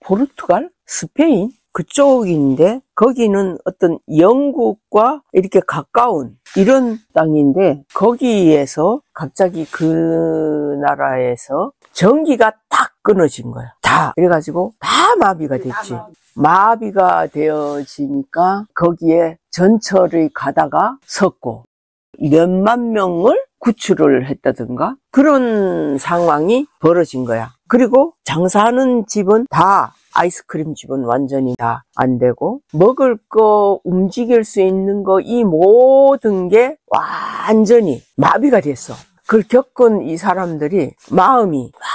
포르투갈, 스페인 그쪽인데 거기는 어떤 영국과 이렇게 가까운 이런 땅인데 거기에서 갑자기 그 나라에서 전기가 딱 끊어진 거야. 다. 그래가지고 다 마비가 됐지. 마비가 되어지니까 거기에 전철이 가다가 섰고 몇만 명을 구출을 했다든가 그런 상황이 벌어진 거야. 그리고 장사하는 집은 다 아이스크림 집은 완전히 다 안 되고 먹을 거 움직일 수 있는 거 이 모든 게 완전히 마비가 됐어. 그걸 겪은 이 사람들이 마음이 막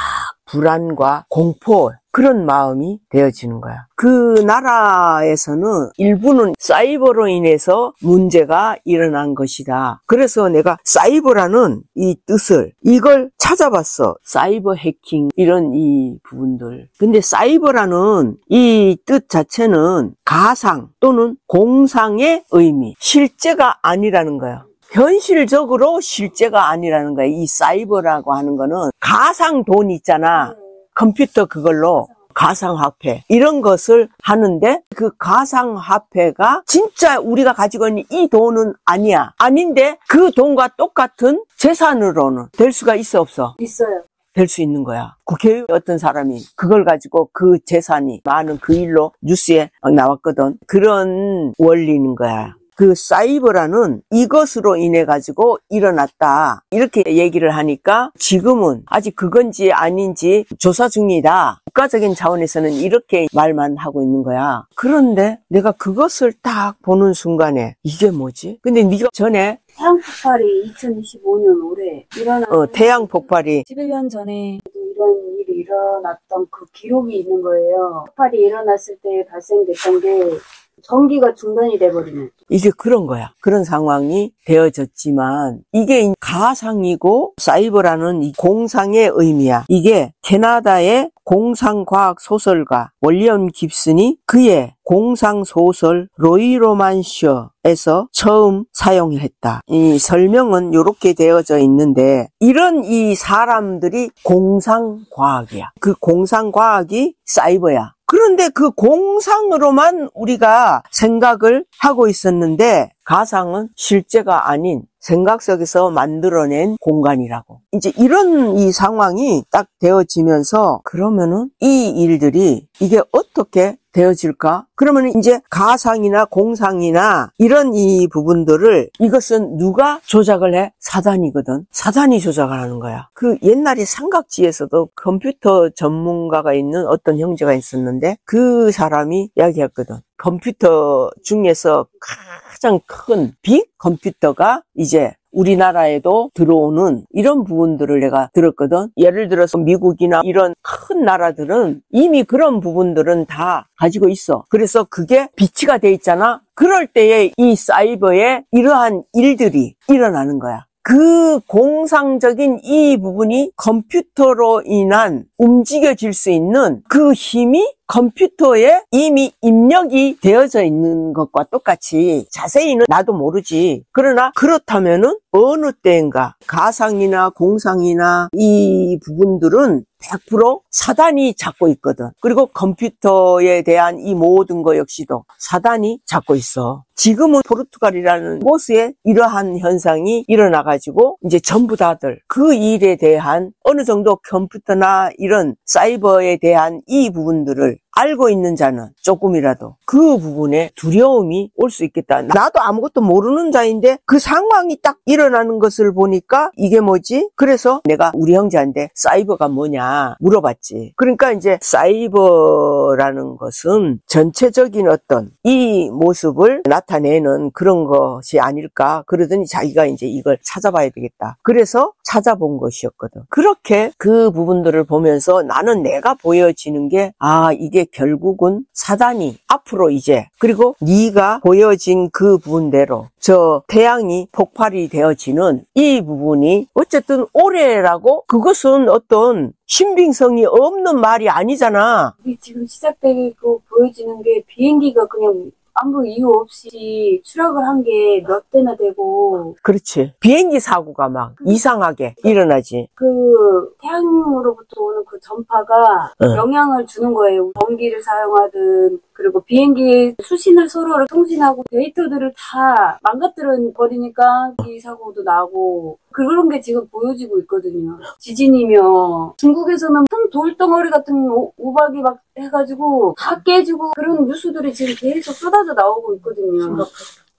불안과 공포 그런 마음이 되어지는 거야. 그 나라에서는 일부는 사이버로 인해서 문제가 일어난 것이다. 그래서 내가 사이버라는 이 뜻을 이걸 찾아봤어. 사이버 해킹 이런 이 부분들. 근데 사이버라는 이 뜻 자체는 가상 또는 공상의 의미, 실제가 아니라는 거야. 현실적으로 실제가 아니라는 거야. 이 사이버라고 하는 거는 가상 돈 있잖아. 컴퓨터 그걸로 가상화폐 이런 것을 하는데 그 가상화폐가 진짜 우리가 가지고 있는 이 돈은 아니야. 아닌데 그 돈과 똑같은 재산으로는 될 수가 있어 없어? 있어요. 될 수 있는 거야. 국회의 어떤 사람이 그걸 가지고 그 재산이 많은 그 일로 뉴스에 나왔거든. 그런 원리인 거야. 그 사이버라는 이것으로 인해 가지고 일어났다 이렇게 얘기를 하니까 지금은 아직 그건지 아닌지 조사 중이다. 국가적인 차원에서는 이렇게 말만 하고 있는 거야. 그런데 내가 그것을 딱 보는 순간에 이게 뭐지? 근데 네가 전에 태양 폭발이 2025년 올해 일어난 태양 폭발이 11년 전에 이런 일이 일어났던 그 기록이 있는 거예요. 폭발이 일어났을 때 발생됐던 게 전기가 중단이 돼버리는. 이게 그런 거야. 그런 상황이 되어졌지만 이게 가상이고 사이버라는 이 공상의 의미야. 이게 캐나다의 공상과학 소설가 월리엄 깁슨이 그의 공상소설 로이로만셔에서 처음 사용했다. 이 설명은 이렇게 되어져 있는데 이런 이 사람들이 공상과학이야. 그 공상과학이 사이버야. 그런데 그 공상으로만 우리가 생각을 하고 있었는데 가상은 실제가 아닌 생각 속에서 만들어낸 공간이라고. 이제 이런 이 상황이 딱 되어지면서 그러면은 이 일들이 이게 어떻게 되어질까? 그러면 이제 가상이나 공상이나 이런 이 부분들을 이것은 누가 조작을 해? 사단이거든. 사단이 조작을 하는 거야. 그 옛날에 삼각지에서도 컴퓨터 전문가가 있는 어떤 형제가 있었는데 그 사람이 이야기했거든. 컴퓨터 중에서 가장 큰 빅 컴퓨터가 이제 우리나라에도 들어오는 이런 부분들을 내가 들었거든. 예를 들어서 미국이나 이런 큰 나라들은 이미 그런 부분들은 다 가지고 있어. 그래서 그게 비치가 돼 있잖아. 그럴 때에 이 사이버에 이러한 일들이 일어나는 거야. 그 공상적인 이 부분이 컴퓨터로 인한 움직여질 수 있는 그 힘이 컴퓨터에 이미 입력이 되어져 있는 것과 똑같이 자세히는 나도 모르지. 그러나 그렇다면은 어느 때인가 가상이나 공상이나 이 부분들은 100% 사단이 잡고 있거든. 그리고 컴퓨터에 대한 이 모든 거 역시도 사단이 잡고 있어. 지금은 포르투갈이라는 곳에 이러한 현상이 일어나가지고 이제 전부 다들 그 일에 대한 어느 정도 컴퓨터나 이런 사이버에 대한 이 부분들을 알고 있는 자는 조금이라도 그 부분에 두려움이 올 수 있겠다. 나도 아무것도 모르는 자인데 그 상황이 딱 일어나는 것을 보니까 이게 뭐지? 그래서 내가 우리 형제한테 사이버가 뭐냐 물어봤지. 그러니까 이제 사이버라는 것은 전체적인 어떤 이 모습을 나타내는 그런 것이 아닐까. 그러더니 자기가 이제 이걸 찾아봐야 되겠다. 그래서 찾아본 것이었거든. 그렇게 그 부분들을 보면서 나는 내가 보여지는 게 이게 결국은 사단이 앞으로 이제 그리고 네가 보여진 그 부분대로 저 태양이 폭발이 되어지는 이 부분이 어쨌든 올해라고 그것은 어떤 신빙성이 없는 말이 아니잖아. 지금 시작되고 보여지는 게 비행기가 그냥 아무 이유 없이 추락을 한 게 몇 대나 되고. 그렇지. 비행기 사고가 막 이상하게 일어나지. 그 태양으로부터 오는 그 전파가 영향을 주는 거예요. 전기를 사용하든, 그리고 비행기 수신을 서로 통신하고 데이터들을 다 망가뜨려 버리니까 이 사고도 나고, 그런 게 지금 보여지고 있거든요. 지진이며, 중국에서는 큰 돌덩어리 같은 우박이 막 해가지고 다 깨지고, 그런 뉴스들이 지금 계속 쏟아져 나오고 있거든요.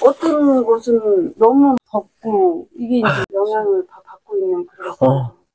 어떤 곳은 너무 덥고, 이게 이제 영향을 받고 있는 그런.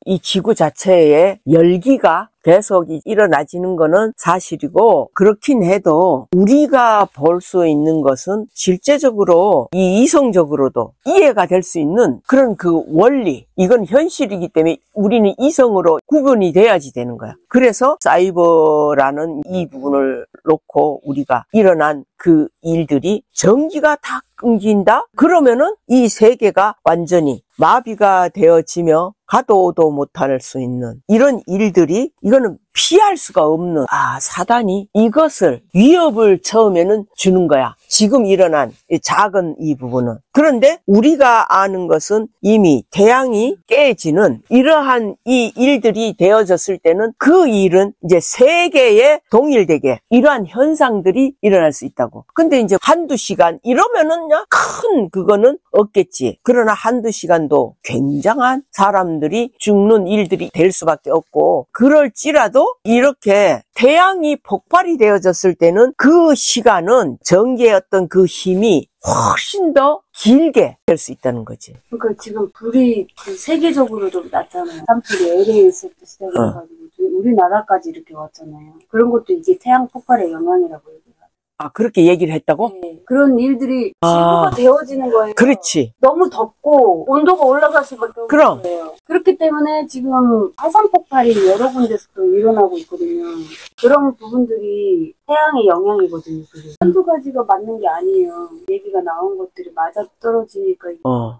이 지구 자체에 열기가 계속 일어나지는 거는 사실이고, 그렇긴 해도 우리가 볼 수 있는 것은 실제적으로 이 이성적으로도 이해가 될 수 있는 그런 그 원리, 이건 현실이기 때문에 우리는 이성으로 구분이 돼야지 되는 거야. 그래서 사이버라는 이 부분을 놓고 우리가 일어난 그 일들이 전기가 다 끊긴다? 그러면은 이 세계가 완전히 마비가 되어지며 가도 오도 못할 수 있는 이런 일들이, 이거는 피할 수가 없는, 사단이 이것을 위협을 처음에는 주는 거야. 지금 일어난 작은 이 부분은. 그런데 우리가 아는 것은 이미 태양이 깨지는 이러한 이 일들이 되어졌을 때는 그 일은 이제 세계에 동일되게 이러한 현상들이 일어날 수 있다고. 근데 이제 한두 시간 이러면은 큰 그거는 없겠지. 그러나 한두 시간도 굉장한 사람들이 죽는 일들이 될 수밖에 없고, 그럴지라도 이렇게 태양이 폭발이 되어졌을 때는 그 시간은 전기의 어떤 그 힘이 훨씬 더 길게 될 수 있다는 거지. 그러니까 지금 불이 그 세계적으로도 났잖아요. 산불이 LA에서부터 시작해가지고 우리나라까지 이렇게 왔잖아요. 그런 것도 이제 태양 폭발의 영향이라고 얘기해요. 그렇게 얘기를 했다고? 네. 그런 일들이 지구가 되어지는 거예요. 그렇지. 너무 덥고 온도가 올라갈 수밖에 없는 거예요. 그렇기 때문에 지금 화산 폭발이 여러 군데서 또 일어나고 있거든요. 그런 부분들이 태양의 영향이거든요. 그게. 한두 가지가 맞는 게 아니에요. 얘기가 나온 것들이 맞아떨어지니까.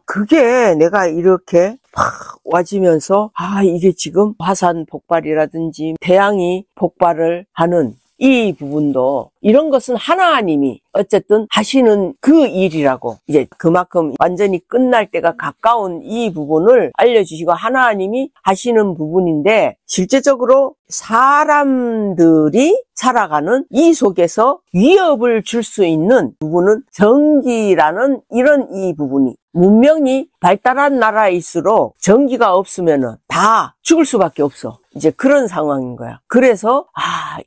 그게 내가 이렇게 막 와지면서 이게 지금 화산 폭발이라든지 태양이 폭발을 하는 이 부분도, 이런 것은 하나님이 어쨌든 하시는 그 일이라고, 이제 그만큼 완전히 끝날 때가 가까운 이 부분을 알려주시고 하나님이 하시는 부분인데, 실제적으로 사람들이 살아가는 이 속에서 위협을 줄 수 있는 부분은 전기라는 이런 이 부분이, 문명이 발달한 나라일수록 전기가 없으면은 다 죽을 수밖에 없어. 이제 그런 상황인 거야. 그래서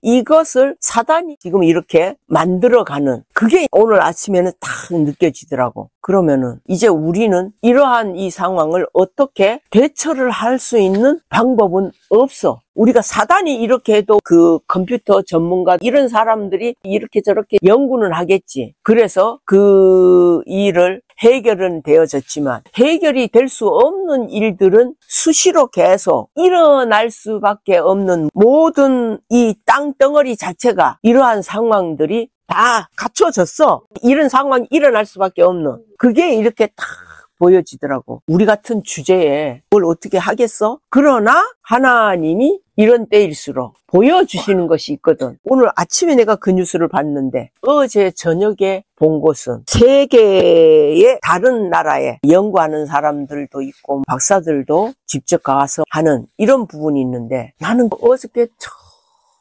이것을 사단이 지금 이렇게 만들어가는, 그게 오늘 아침에는 딱 느껴지더라고. 그러면은 이제 우리는 이러한 이 상황을 어떻게 대처를 할 수 있는 방법은 없어. 우리가 사단이 이렇게 해도 그 컴퓨터 전문가 이런 사람들이 이렇게 저렇게 연구는 하겠지. 그래서 그 일을 해결은 되어졌지만, 해결이 될 수 없는 일들은 수시로 계속 일어날 수밖에 없는, 모든 이 땅덩어리 자체가 이러한 상황들이 다 갖춰졌어. 이런 상황이 일어날 수밖에 없는, 그게 이렇게 딱 보여지더라고. 우리 같은 주제에 뭘 어떻게 하겠어? 그러나 하나님이 이런 때일수록 보여주시는 것이 있거든. 오늘 아침에 내가 그 뉴스를 봤는데, 어제 저녁에 본 곳은 세계의 다른 나라에 연구하는 사람들도 있고 박사들도 직접 가서 하는 이런 부분이 있는데, 나는 어저께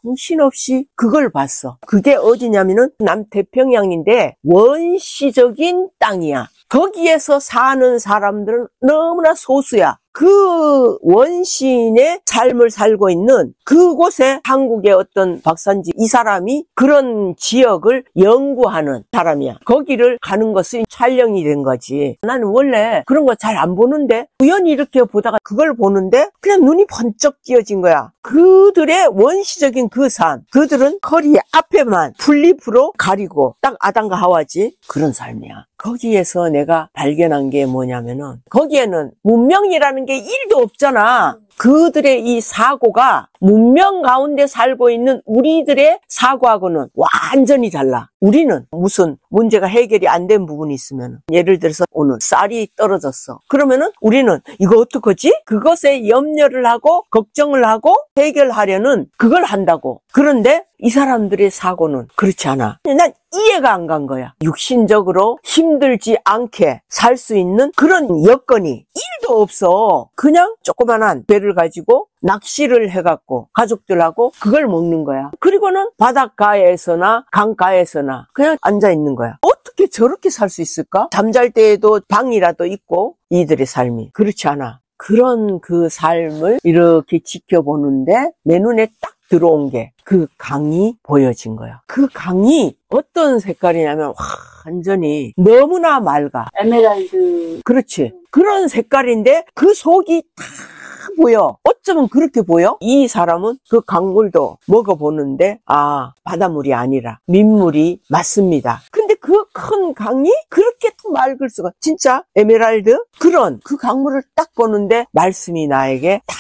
정신없이 그걸 봤어. 그게 어디냐면은 남태평양인데 원시적인 땅이야. 거기에서 사는 사람들은 너무나 소수야. 그 원시인의 삶을 살고 있는 그곳에 한국의 어떤 박사인지 이 사람이 그런 지역을 연구하는 사람이야. 거기를 가는 것은 촬영이 된 거지. 나는 원래 그런 거 잘 안 보는데 우연히 이렇게 보다가 그걸 보는데 그냥 눈이 번쩍 띄어진 거야. 그들의 원시적인 그 삶, 그들은 허리 앞에만 풀잎으로 가리고 딱 아담과 하와지, 그런 삶이야. 거기에서 내가 발견한 게 뭐냐면은, 거기에는 문명이라는 게 1도 없잖아. 그들의 이 사고가 문명 가운데 살고 있는 우리들의 사고하고는 완전히 달라. 우리는 무슨 문제가 해결이 안 된 부분이 있으면, 예를 들어서 오늘 쌀이 떨어졌어. 그러면은 우리는 이거 어떡하지? 그것에 염려를 하고 걱정을 하고 해결하려는 그걸 한다고. 그런데 이 사람들의 사고는 그렇지 않아. 난 이해가 안 간 거야. 육신적으로 힘들지 않게 살 수 있는 그런 여건이 1도 없어. 그냥 조그만한 배를 가지고 낚시를 해갖고 가족들하고 그걸 먹는 거야. 그리고는 바닷가에서나 강가에서나 그냥 앉아있는 거야. 어떻게 저렇게 살 수 있을까? 잠잘 때에도 방이라도 있고. 이들의 삶이 그렇지 않아. 그런 그 삶을 이렇게 지켜보는데 내 눈에 딱 들어온 게 그 강이 보여진 거야. 그 강이 어떤 색깔이냐면 완전히 너무나 맑아. 에메랄드. 그렇지. 그런 색깔인데 그 속이 다 보여. 어쩌면 그렇게 보여? 이 사람은 그 강물도 먹어보는데 바닷물이 아니라 민물이 맞습니다. 근데 그 큰 강이 그렇게 맑을 수가, 진짜 에메랄드? 그런 그 강물을 딱 보는데 말씀이 나에게 다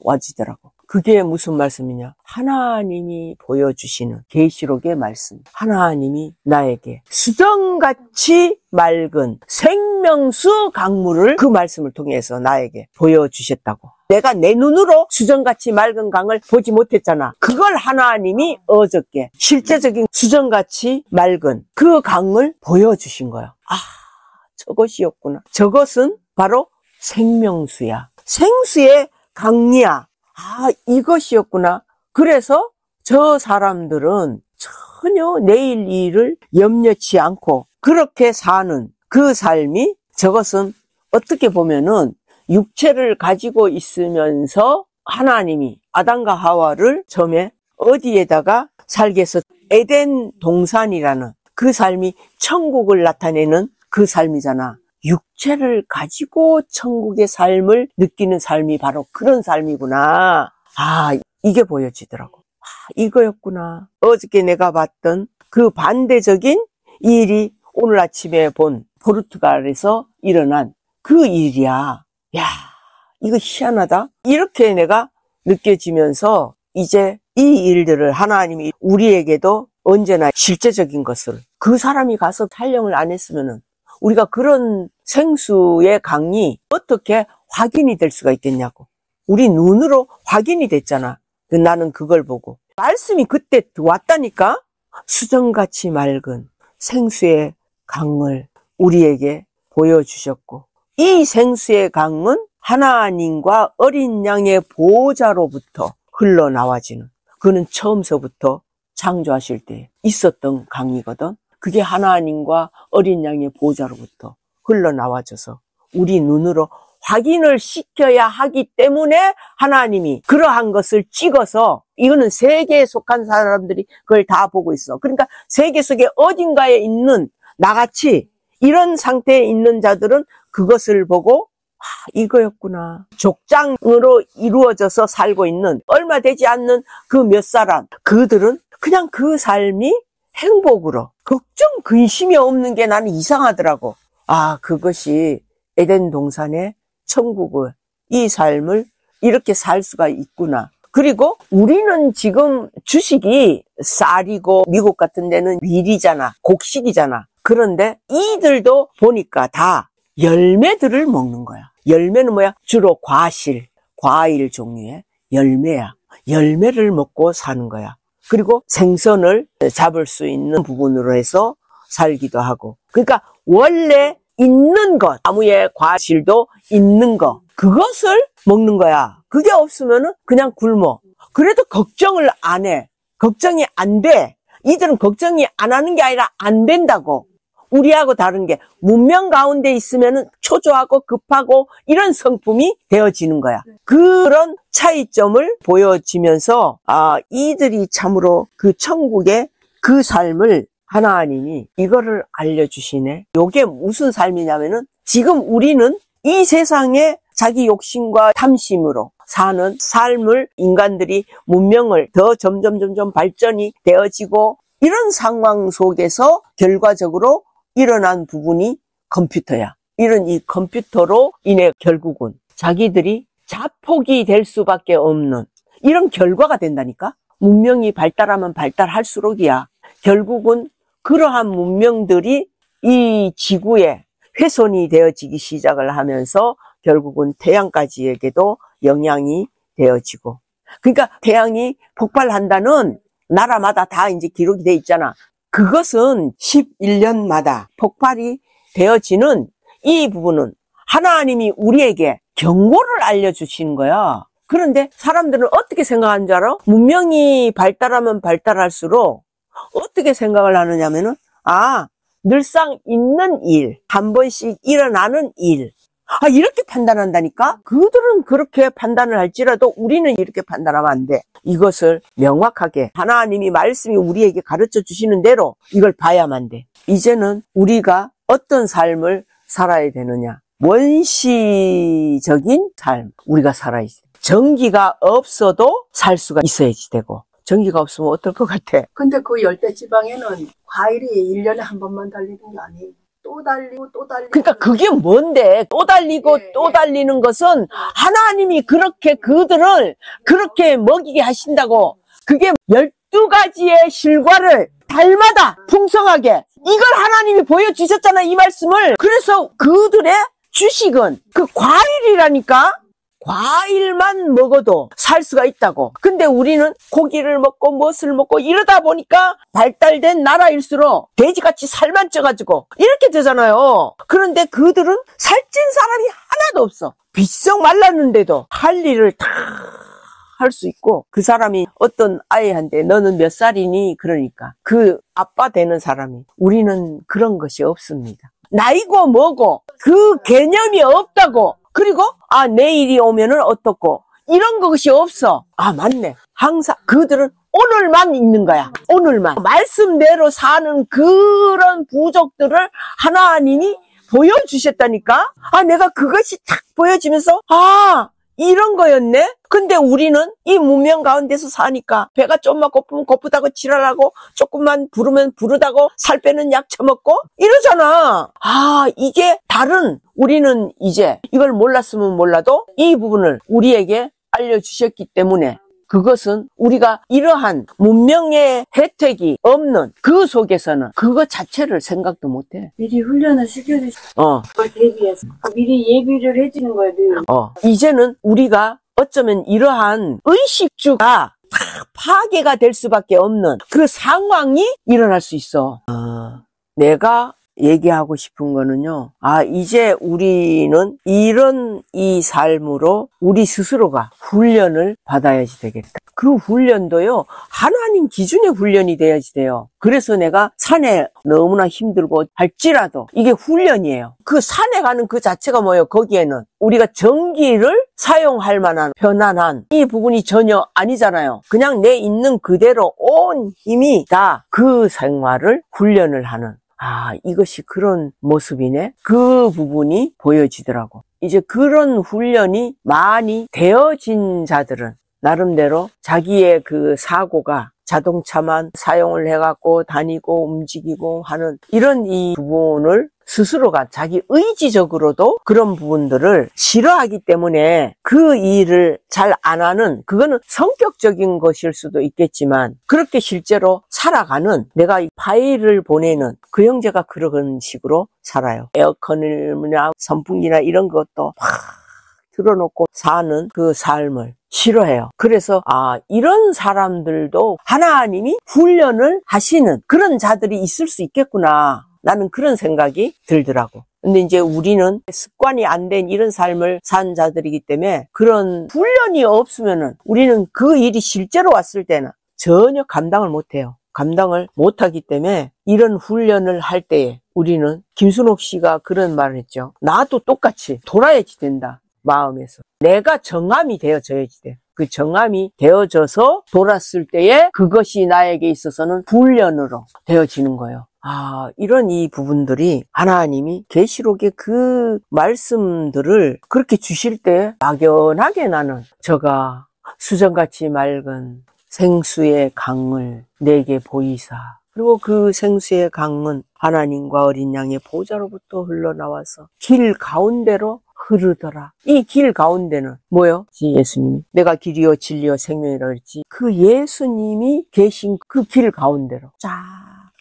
와지더라고. 그게 무슨 말씀이냐? 하나님이 보여주시는 계시록의 말씀. 하나님이 나에게 수정같이 맑은 생명수 강물을 그 말씀을 통해서 나에게 보여주셨다고. 내가 내 눈으로 수정같이 맑은 강을 보지 못했잖아. 그걸 하나님이 어저께 실제적인 수정같이 맑은 그 강을 보여주신 거야. 저것이었구나. 저것은 바로 생명수야. 생수의 강이야. 이것이었구나. 그래서 저 사람들은 전혀 내일 일을 염려치 않고 그렇게 사는 그 삶이, 저것은 어떻게 보면은 육체를 가지고 있으면서 하나님이 아담과 하와를 처음에 어디에다가 살게 해서 에덴 동산이라는 그 삶이 천국을 나타내는 그 삶이잖아. 육체를 가지고 천국의 삶을 느끼는 삶이 바로 그런 삶이구나. 이게 보여지더라고. 이거였구나. 어저께 내가 봤던 그 반대적인 일이 오늘 아침에 본 포르투갈에서 일어난 그 일이야. 야, 이거 희한하다. 이렇게 내가 느껴지면서 이제 이 일들을 하나님이 우리에게도 언제나 실제적인 것을, 그 사람이 가서 탈영을 안 했으면은 우리가 그런 생수의 강이 어떻게 확인이 될 수가 있겠냐고. 우리 눈으로 확인이 됐잖아. 나는 그걸 보고. 말씀이 그때 왔다니까? 수정같이 맑은 생수의 강을 우리에게 보여주셨고, 이 생수의 강은 하나님과 어린 양의 보호자로부터 흘러나와지는, 그는 처음서부터 창조하실 때 있었던 강이거든. 그게 하나님과 어린 양의 보호자로부터 흘러나와져서 우리 눈으로 확인을 시켜야 하기 때문에 하나님이 그러한 것을 찍어서, 이거는 세계에 속한 사람들이 그걸 다 보고 있어. 그러니까 세계 속에 어딘가에 있는 나같이 이런 상태에 있는 자들은 그것을 보고 이거였구나. 족장으로 이루어져서 살고 있는 얼마 되지 않는 그 몇 사람, 그들은 그냥 그 삶이 행복으로, 걱정 근심이 없는 게 나는 이상하더라고. 그것이 에덴 동산의 천국의 이 삶을 이렇게 살 수가 있구나. 그리고 우리는 지금 주식이 쌀이고 미국 같은 데는 밀이잖아, 곡식이잖아. 그런데 이들도 보니까 다 열매들을 먹는 거야. 열매는 뭐야? 주로 과일 종류의 열매야. 열매를 먹고 사는 거야. 그리고 생선을 잡을 수 있는 부분으로 해서 살기도 하고. 그러니까 원래 있는 것, 나무에 과실도 있는 것, 그것을 먹는 거야. 그게 없으면은 그냥 굶어. 그래도 걱정을 안 해. 걱정이 안 돼. 이들은 걱정이 안 하는 게 아니라 안 된다고. 우리하고 다른 게, 문명 가운데 있으면은 초조하고 급하고 이런 성품이 되어지는 거야. 그런 차이점을 보여지면서 이들이 참으로 그 천국의 그 삶을 하나님이 이거를 알려주시네. 이게 무슨 삶이냐면은, 지금 우리는 이 세상에 자기 욕심과 탐심으로 사는 삶을, 인간들이 문명을 더 점점 발전이 되어지고 이런 상황 속에서 결과적으로 일어난 부분이 컴퓨터야. 이런 이 컴퓨터로 인해 결국은 자기들이 자폭이 될 수밖에 없는 이런 결과가 된다니까? 문명이 발달하면 발달할수록이야. 결국은 그러한 문명들이 이 지구에 훼손이 되어지기 시작을 하면서 결국은 태양까지에게도 영향이 되어지고, 그러니까 태양이 폭발한다는 나라마다 다 이제 기록이 돼 있잖아. 그것은 11년마다 폭발이 되어지는 이 부분은 하나님이 우리에게 경고를 알려주시는 거야. 그런데 사람들은 어떻게 생각하는 줄 알아? 문명이 발달하면 발달할수록 어떻게 생각을 하느냐면은, 늘상 있는 일, 한 번씩 일어나는 일. 이렇게 판단한다니까? 그들은 그렇게 판단을 할지라도 우리는 이렇게 판단하면 안 돼. 이것을 명확하게 하나님이 말씀이 우리에게 가르쳐 주시는 대로 이걸 봐야만 돼. 이제는 우리가 어떤 삶을 살아야 되느냐. 원시적인 삶, 우리가 살아야지. 전기가 없어도 살 수가 있어야지 되고, 전기가 없으면 어떨 것 같아? 근데 그 열대지방에는 과일이 1년에 한 번만 달리는 게 아니에요. 또 달리고 또 달리고. 그러니까 그게 뭔데? 또 달리고 또 달리는 것은 하나님이 그렇게 그들을 그렇게 먹이게 하신다고. 그게 12가지의 실과를 달마다 풍성하게, 이걸 하나님이 보여주셨잖아, 이 말씀을. 그래서 그들의 주식은 그 과일이라니까? 과일만 먹어도 살 수가 있다고. 근데 우리는 고기를 먹고 무엇을 먹고 이러다 보니까 발달된 나라일수록 돼지같이 살만 쪄가지고 이렇게 되잖아요. 그런데 그들은 살찐 사람이 하나도 없어. 비썩 말랐는데도 할 일을 다 할 수 있고, 그 사람이 어떤 아이한테 너는 몇 살이니? 그러니까 그 아빠 되는 사람이, 우리는 그런 것이 없습니다. 나이고 뭐고 그 개념이 없다고. 그리고 내일이 오면은 어떻고 이런 것이 없어. 맞네. 항상 그들은 오늘만 있는 거야. 오늘만. 말씀대로 사는 그런 부족들을 하나님이 보여주셨다니까. 내가 그것이 탁 보여지면서 이런 거였네? 근데 우리는 이 문명 가운데서 사니까 배가 좀만 고프면 고프다고 지랄하고, 조금만 부르면 부르다고 살 빼는 약 처먹고 이러잖아. 이게 다른, 우리는 이제 이걸 몰랐으면 몰라도 이 부분을 우리에게 알려주셨기 때문에, 그것은 우리가 이러한 문명의 혜택이 없는 그 속에서는 그거 자체를 생각도 못해. 미리 훈련을 시켜주시고 그걸 대비해서 미리 예비를 해주는 거예요. 이제는 우리가 어쩌면 이러한 의식주가 다 파괴가 될 수밖에 없는 그 상황이 일어날 수 있어. 내가 얘기하고 싶은 거는요. 이제 우리는 이런 이 삶으로 우리 스스로가 훈련을 받아야지 되겠다. 그 훈련도요, 하나님 기준의 훈련이 돼야지 돼요. 그래서 내가 산에 너무나 힘들고 할지라도 이게 훈련이에요. 그 산에 가는 그 자체가 뭐예요? 거기에는 우리가 전기를 사용할 만한 편안한 이 부분이 전혀 아니잖아요. 그냥 내 있는 그대로 온 힘이 다 그 생활을 훈련을 하는, 이것이 그런 모습이네. 그 부분이 보여지더라고. 이제 그런 훈련이 많이 되어진 자들은 나름대로 자기의 그 사고가 자동차만 사용을 해갖고 다니고 움직이고 하는 이런 이 부분을 스스로가 자기 의지적으로도 그런 부분들을 싫어하기 때문에 그 일을 잘 안 하는, 그거는 성격적인 것일 수도 있겠지만, 그렇게 실제로 살아가는, 내가 이 파일을 보내는 그 형제가 그런 식으로 살아요. 에어컨이나 선풍기나 이런 것도 확 틀어놓고 사는 그 삶을 싫어해요. 그래서 이런 사람들도 하나님이 훈련을 하시는 그런 자들이 있을 수 있겠구나, 나는 그런 생각이 들더라고. 근데 이제 우리는 습관이 안 된 이런 삶을 산 자들이기 때문에 그런 훈련이 없으면은 우리는 그 일이 실제로 왔을 때는 전혀 감당을 못해요. 감당을 못하기 때문에 이런 훈련을 할 때에 우리는, 김순옥 씨가 그런 말을 했죠. 나도 똑같이 돌아야지 된다. 마음에서 내가 정함이 되어져야지 돼. 그 정함이 되어져서 돌았을 때에 그것이 나에게 있어서는 훈련으로 되어지는 거예요. 이런 이 부분들이 하나님이 계시록의 그 말씀들을 그렇게 주실 때 막연하게 나는 저가 수정같이 맑은 생수의 강을 내게 보이사, 그리고 그 생수의 강은 하나님과 어린 양의 보좌로부터 흘러나와서 길 가운데로 흐르더라. 이 길 가운데는 뭐요? 예수님이 내가 길이요 진리요 생명이라 그랬지. 그 예수님이 계신 그 길 가운데로 쫙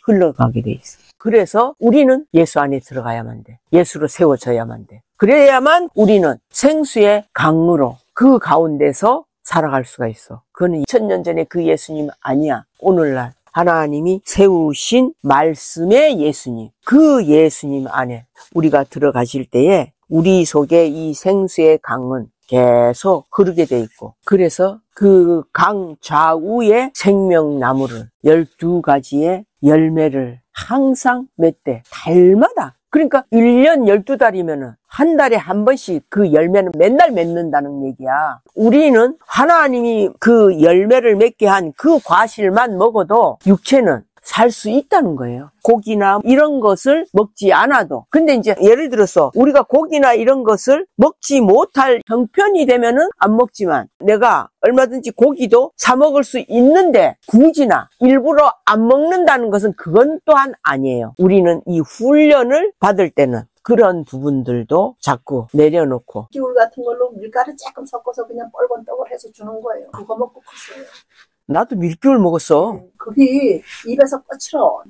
흘러가게 돼 있어. 그래서 우리는 예수 안에 들어가야만 돼. 예수로 세워져야만 돼. 그래야만 우리는 생수의 강으로 그 가운데서 살아갈 수가 있어. 그거는 2000년 전에 그 예수님 아니야. 오늘날 하나님이 세우신 말씀의 예수님, 그 예수님 안에 우리가 들어가실 때에 우리 속에 이 생수의 강은 계속 흐르게 돼 있고, 그래서 그 강 좌우에 생명나무를 12가지의 열매를 항상 맺되 달마다, 그러니까 1년 12달이면은 한 달에 한 번씩 그 열매는 맨날 맺는다는 얘기야. 우리는 하나님이 그 열매를 맺게 한 그 과실만 먹어도 육체는 살 수 있다는 거예요. 고기나 이런 것을 먹지 않아도. 근데 이제 예를 들어서 우리가 고기나 이런 것을 먹지 못할 형편이 되면은 안 먹지만, 내가 얼마든지 고기도 사 먹을 수 있는데 굳이나 일부러 안 먹는다는 것은 그건 또한 아니에요. 우리는 이 훈련을 받을 때는 그런 부분들도 자꾸 내려놓고, 기울 같은 걸로 밀가루 조금 섞어서 그냥 뻘건 떡을 해서 주는 거예요. 그거 먹고 컸어요. 나도 밀기울 먹었어. 그게 입에서 거칠어.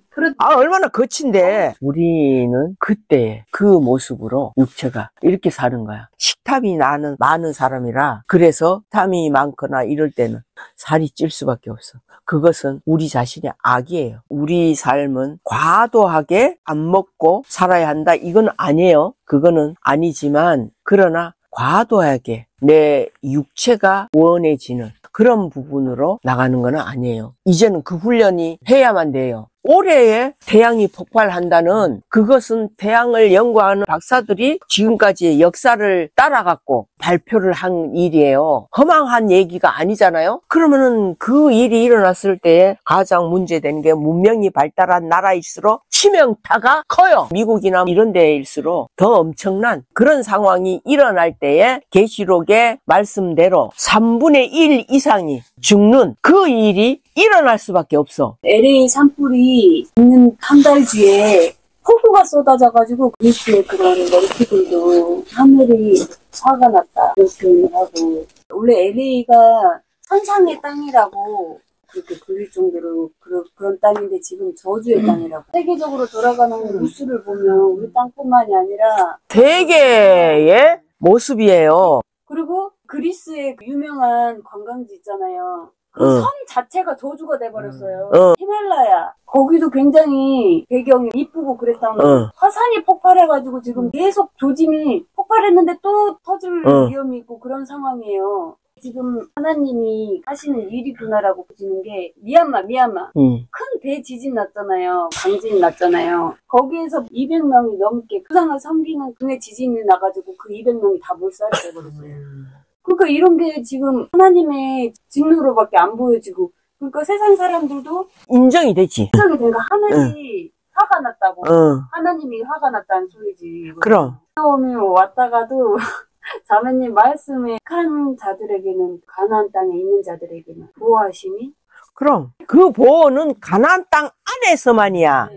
얼마나 거친데. 우리는 그때 그 모습으로 육체가 이렇게 사는 거야. 식탐이 많은 사람이라, 그래서 탐이 많거나 이럴 때는 살이 찔 수밖에 없어. 그것은 우리 자신의 악이에요. 우리 삶은 과도하게 안 먹고 살아야 한다, 이건 아니에요. 그거는 아니지만, 그러나 과도하게 내 육체가 원해지는 그런 부분으로 나가는 건 아니에요. 이제는 그 훈련이 해야만 돼요. 올해에 태양이 폭발한다는, 그것은 태양을 연구하는 박사들이 지금까지의 역사를 따라갖고 발표를 한 일이에요. 허망한 얘기가 아니잖아요. 그러면은 그 일이 일어났을 때에 가장 문제되는 게, 문명이 발달한 나라일수록 치명타가 커요. 미국이나 이런 데일수록 더 엄청난 그런 상황이 일어날 때에 계시록의 말씀대로 3분의 1 이상이 죽는 그 일이 일어날 수밖에 없어. LA 산불이 있는 한 달 뒤에 폭우가 쏟아져가지고 그리스의 그런 멘티들도 하늘이 화가 났다 이렇게 표현을 하고, 원래 LA가 천상의 땅이라고 그렇게 불릴 정도로 그런 땅인데 지금 저주의 땅이라고. 세계적으로 돌아가는 뉴스를 보면 우리 땅뿐만이 아니라 세계의 모습이에요. 그리고 그리스의 유명한 관광지 있잖아요. 그 섬 자체가 저주가 돼버렸어요. 히말라야. 거기도 굉장히 배경이 이쁘고 그랬다면 화산이 폭발해가지고 지금 계속 조짐이 폭발했는데 또 터질 위험이 있고 그런 상황이에요. 지금 하나님이 하시는 일이구나라고 보시는 게, 미얀마 큰 대지진 났잖아요. 강진 났잖아요. 거기에서 200명이 넘게 수상을 섬기는 그의 지진이 나가지고 그 200명이 다 몰살이 돼버렸어요. 그러니까 이런 게 지금 하나님의 진노로밖에 안 보여지고, 그러니까 세상 사람들도 인정이 되지. 인정이 되니까 하늘이 화가 났다고. 하나님이 화가 났다는 소리지. 그럼. 처음에 왔다가도 자매님 말씀에 착한 자들에게는, 가나안 땅에 있는 자들에게는 보호하심이, 그럼 그 보호는 가나안 땅 안에서만이야.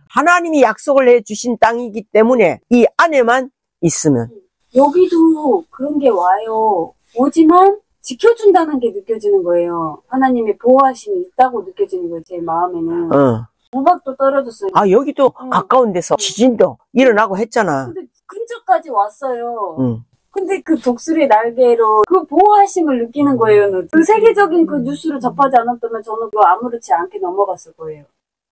하나님이 약속을 해주신 땅이기 때문에 이 안에만 있으면. 여기도 그런 게 와요. 오지만 지켜준다는 게 느껴지는 거예요. 하나님의 보호하심이 있다고 느껴지는 거예요. 제 마음에는. 우박도 떨어졌어요. 여기도 가까운 데서 지진도 일어나고 했잖아. 근데 근처까지 왔어요. 근데 그 독수리 날개로 그 보호하심을 느끼는 거예요. 그 세계적인 그 뉴스를 접하지 않았다면 저는 그거 아무렇지 않게 넘어갔을 거예요.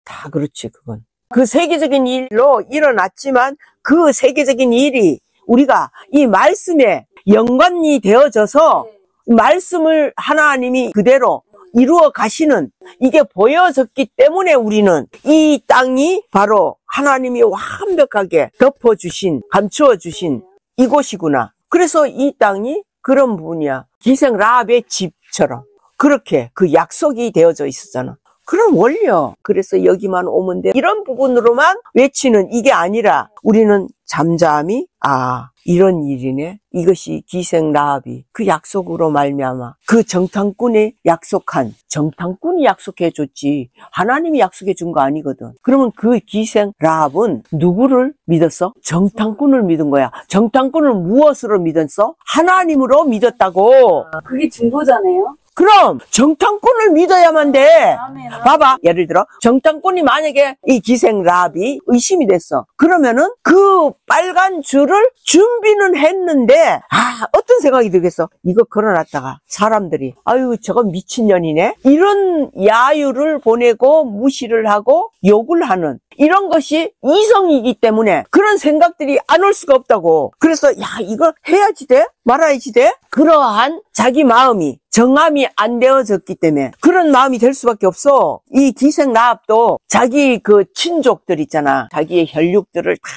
다 그렇지, 그건. 그 세계적인 일로 일어났지만 그 세계적인 일이 우리가 이 말씀에 연관이 되어져서 말씀을 하나님이 그대로 이루어 가시는, 이게 보여졌기 때문에 우리는 이 땅이 바로 하나님이 완벽하게 덮어주신, 감추어 주신 이곳이구나. 그래서 이 땅이 그런 부분이야. 기생 라합의 집처럼 그렇게 그 약속이 되어져 있었잖아. 그런 원리요. 그래서 여기만 오면 돼. 이런 부분으로만 외치는 이게 아니라, 우리는 잠잠히 이런 일이네. 이것이 기생 라합이 그 약속으로 말미암아 그 정탐꾼이 정탐꾼이 약속해 줬지 하나님이 약속해 준 거 아니거든. 그러면 그 기생 라합은 누구를 믿었어? 정탐꾼을 믿은 거야. 정탐꾼을 무엇으로 믿었어? 하나님으로 믿었다고. 그게 중보자네요. 그럼 정탐꾼을 믿어야만 돼. 아멘. 봐봐. 예를 들어 정탐꾼이 만약에 이 기생 라합이 의심이 됐어. 그러면은 그 빨간 줄을 준비는 했는데 어떤 생각이 들겠어? 이거 걸어놨다가 사람들이 아유 저건 미친년이네 이런 야유를 보내고 무시를 하고 욕을 하는 이런 것이 이성이기 때문에 그런 생각들이 안 올 수가 없다고. 그래서 야 이거 해야지 돼? 말아야지 돼? 그러한 자기 마음이 정함이 안 되어졌기 때문에 그런 마음이 될 수밖에 없어. 이 기생 라합도 자기 그 친족들 있잖아. 자기의 혈육들을 다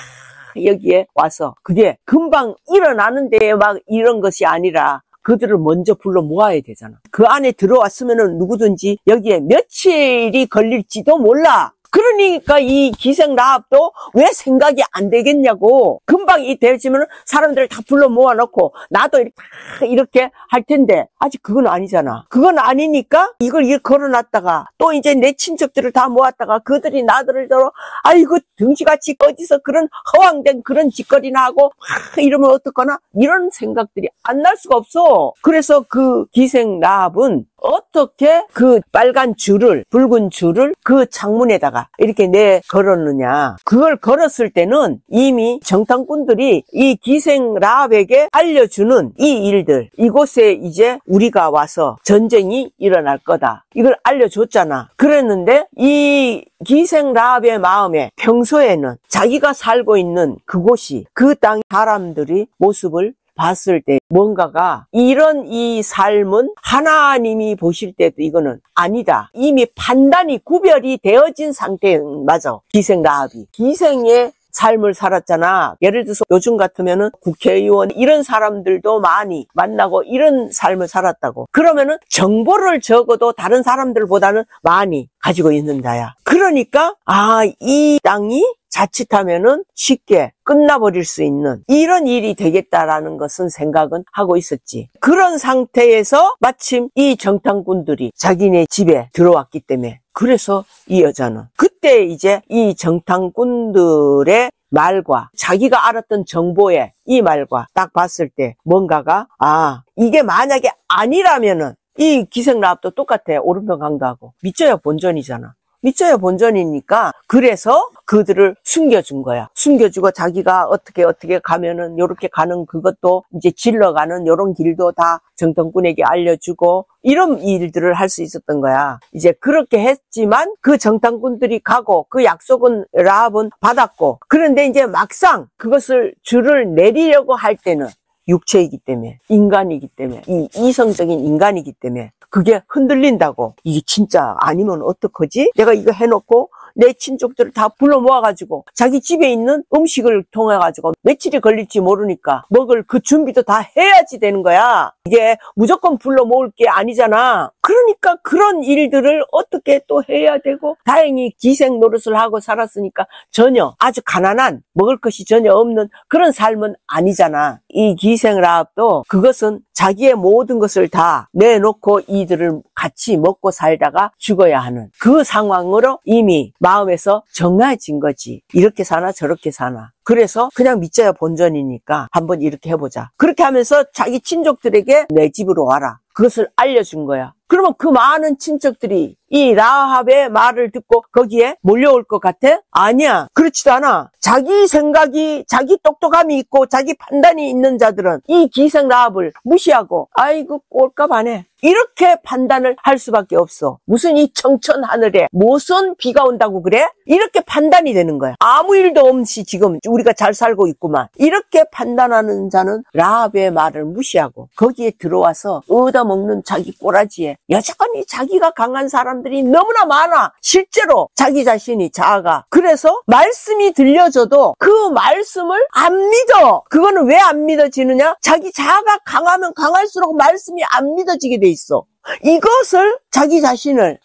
여기에 와서 그게 금방 일어나는데 막 이런 것이 아니라 그들을 먼저 불러 모아야 되잖아. 그 안에 들어왔으면은 누구든지 여기에 며칠이 걸릴지도 몰라. 그러니까 이 기생 라합도 왜 생각이 안 되겠냐고. 금방 이 되어지면 사람들을 다 불러 모아놓고 나도 이렇게 할 텐데 아직 그건 아니잖아. 그건 아니니까 이걸 걸어놨다가 또 이제 내 친척들을 다 모았다가 그들이 나들을 들어 아이고 등지같이 어디서 그런 허황된 그런 짓거리나 하고 이러면 어떡하나 이런 생각들이 안 날 수가 없어. 그래서 그 기생 라합은 어떻게 그 빨간 줄을 붉은 줄을 그 창문에다가 이렇게 걸었느냐. 그걸 걸었을 때는 이미 정탐꾼들이 이 기생 라합에게 알려주는 이 일들, 이곳에 이제 우리가 와서 전쟁이 일어날 거다, 이걸 알려줬잖아. 그랬는데 이 기생 라합의 마음에 평소에는 자기가 살고 있는 그곳이 그 땅 사람들이 모습을 봤을 때 뭔가가 이런 이 삶은 하나님이 보실 때도 이거는 아니다. 이미 판단이 구별이 되어진 상태인 맞아. 기생 라합이 기생의 삶을 살았잖아. 예를 들어서 요즘 같으면은 국회의원 이런 사람들도 많이 만나고 이런 삶을 살았다고. 그러면은 정보를 적어도 다른 사람들보다는 많이 가지고 있는 자야. 그러니까 이 땅이 자칫하면은 쉽게 끝나버릴 수 있는 이런 일이 되겠다라는 것은 생각은 하고 있었지. 그런 상태에서 마침 이 정탐꾼들이 자기네 집에 들어왔기 때문에 그래서 이 여자는 그때 이제 이 정탐꾼들의 말과 자기가 알았던 정보의 이 말과 딱 봤을 때 뭔가가 이게 만약에 아니라면은 이 기생 라합도 똑같아. 오른편 강도하고 믿져야 본전이잖아. 믿져야 본전이니까 그래서 그들을 숨겨준 거야. 숨겨주고 자기가 어떻게 가면은 요렇게 가는 그것도 이제 질러가는 요런 길도 다 정탐꾼에게 알려주고 이런 일들을 할 수 있었던 거야. 이제 그렇게 했지만 그 정탐꾼들이 가고 그 약속은 라합은 받았고 그런데 이제 막상 그것을 줄을 내리려고 할 때는 육체이기 때문에 인간이기 때문에 이 이성적인 인간이기 때문에 그게 흔들린다고. 이게 진짜 아니면 어떡하지? 내가 이거 해놓고 내 친족들을 다 불러 모아가지고 자기 집에 있는 음식을 통해가지고 며칠이 걸릴지 모르니까 먹을 그 준비도 다 해야지 되는 거야. 이게 무조건 불러 모을 게 아니잖아. 그러니까 그런 일들을 어떻게 또 해야 되고 다행히 기생 노릇을 하고 살았으니까 전혀 아주 가난한 먹을 것이 전혀 없는 그런 삶은 아니잖아. 이 기생 라합도 그것은 자기의 모든 것을 다 내놓고 이들을 같이 먹고 살다가 죽어야 하는 그 상황으로 이미 마음에서 정해진 거지. 이렇게 사나 저렇게 사나. 그래서 그냥 믿져야 본전이니까 한번 이렇게 해보자. 그렇게 하면서 자기 친족들에게 내 집으로 와라. 그것을 알려준 거야. 그러면 그 많은 친척들이 이 라합의 말을 듣고 거기에 몰려올 것 같아? 아니야. 그렇지도 않아. 자기 생각이, 자기 똑똑함이 있고 자기 판단이 있는 자들은 이 기생 라합을 무시하고 아이고 꼴값 안 해. 이렇게 판단을 할 수밖에 없어. 무슨 이 청천 하늘에 무슨 비가 온다고 그래? 이렇게 판단이 되는 거야. 아무 일도 없이 지금 우리가 잘 살고 있구만. 이렇게 판단하는 자는 라합의 말을 무시하고 거기에 들어와서 얻어먹는 자기 꼬라지에 여전히 자기가 강한 사람들이 너무나 많아. 실제로 자기 자신이 자아가. 그래서 말씀이 들려줘도 그 말씀을 안 믿어. 그거는 왜 안 믿어지느냐? 자기 자아가 강하면 강할수록 말씀이 안 믿어지게 돼 있어. 이것을 자기 자신을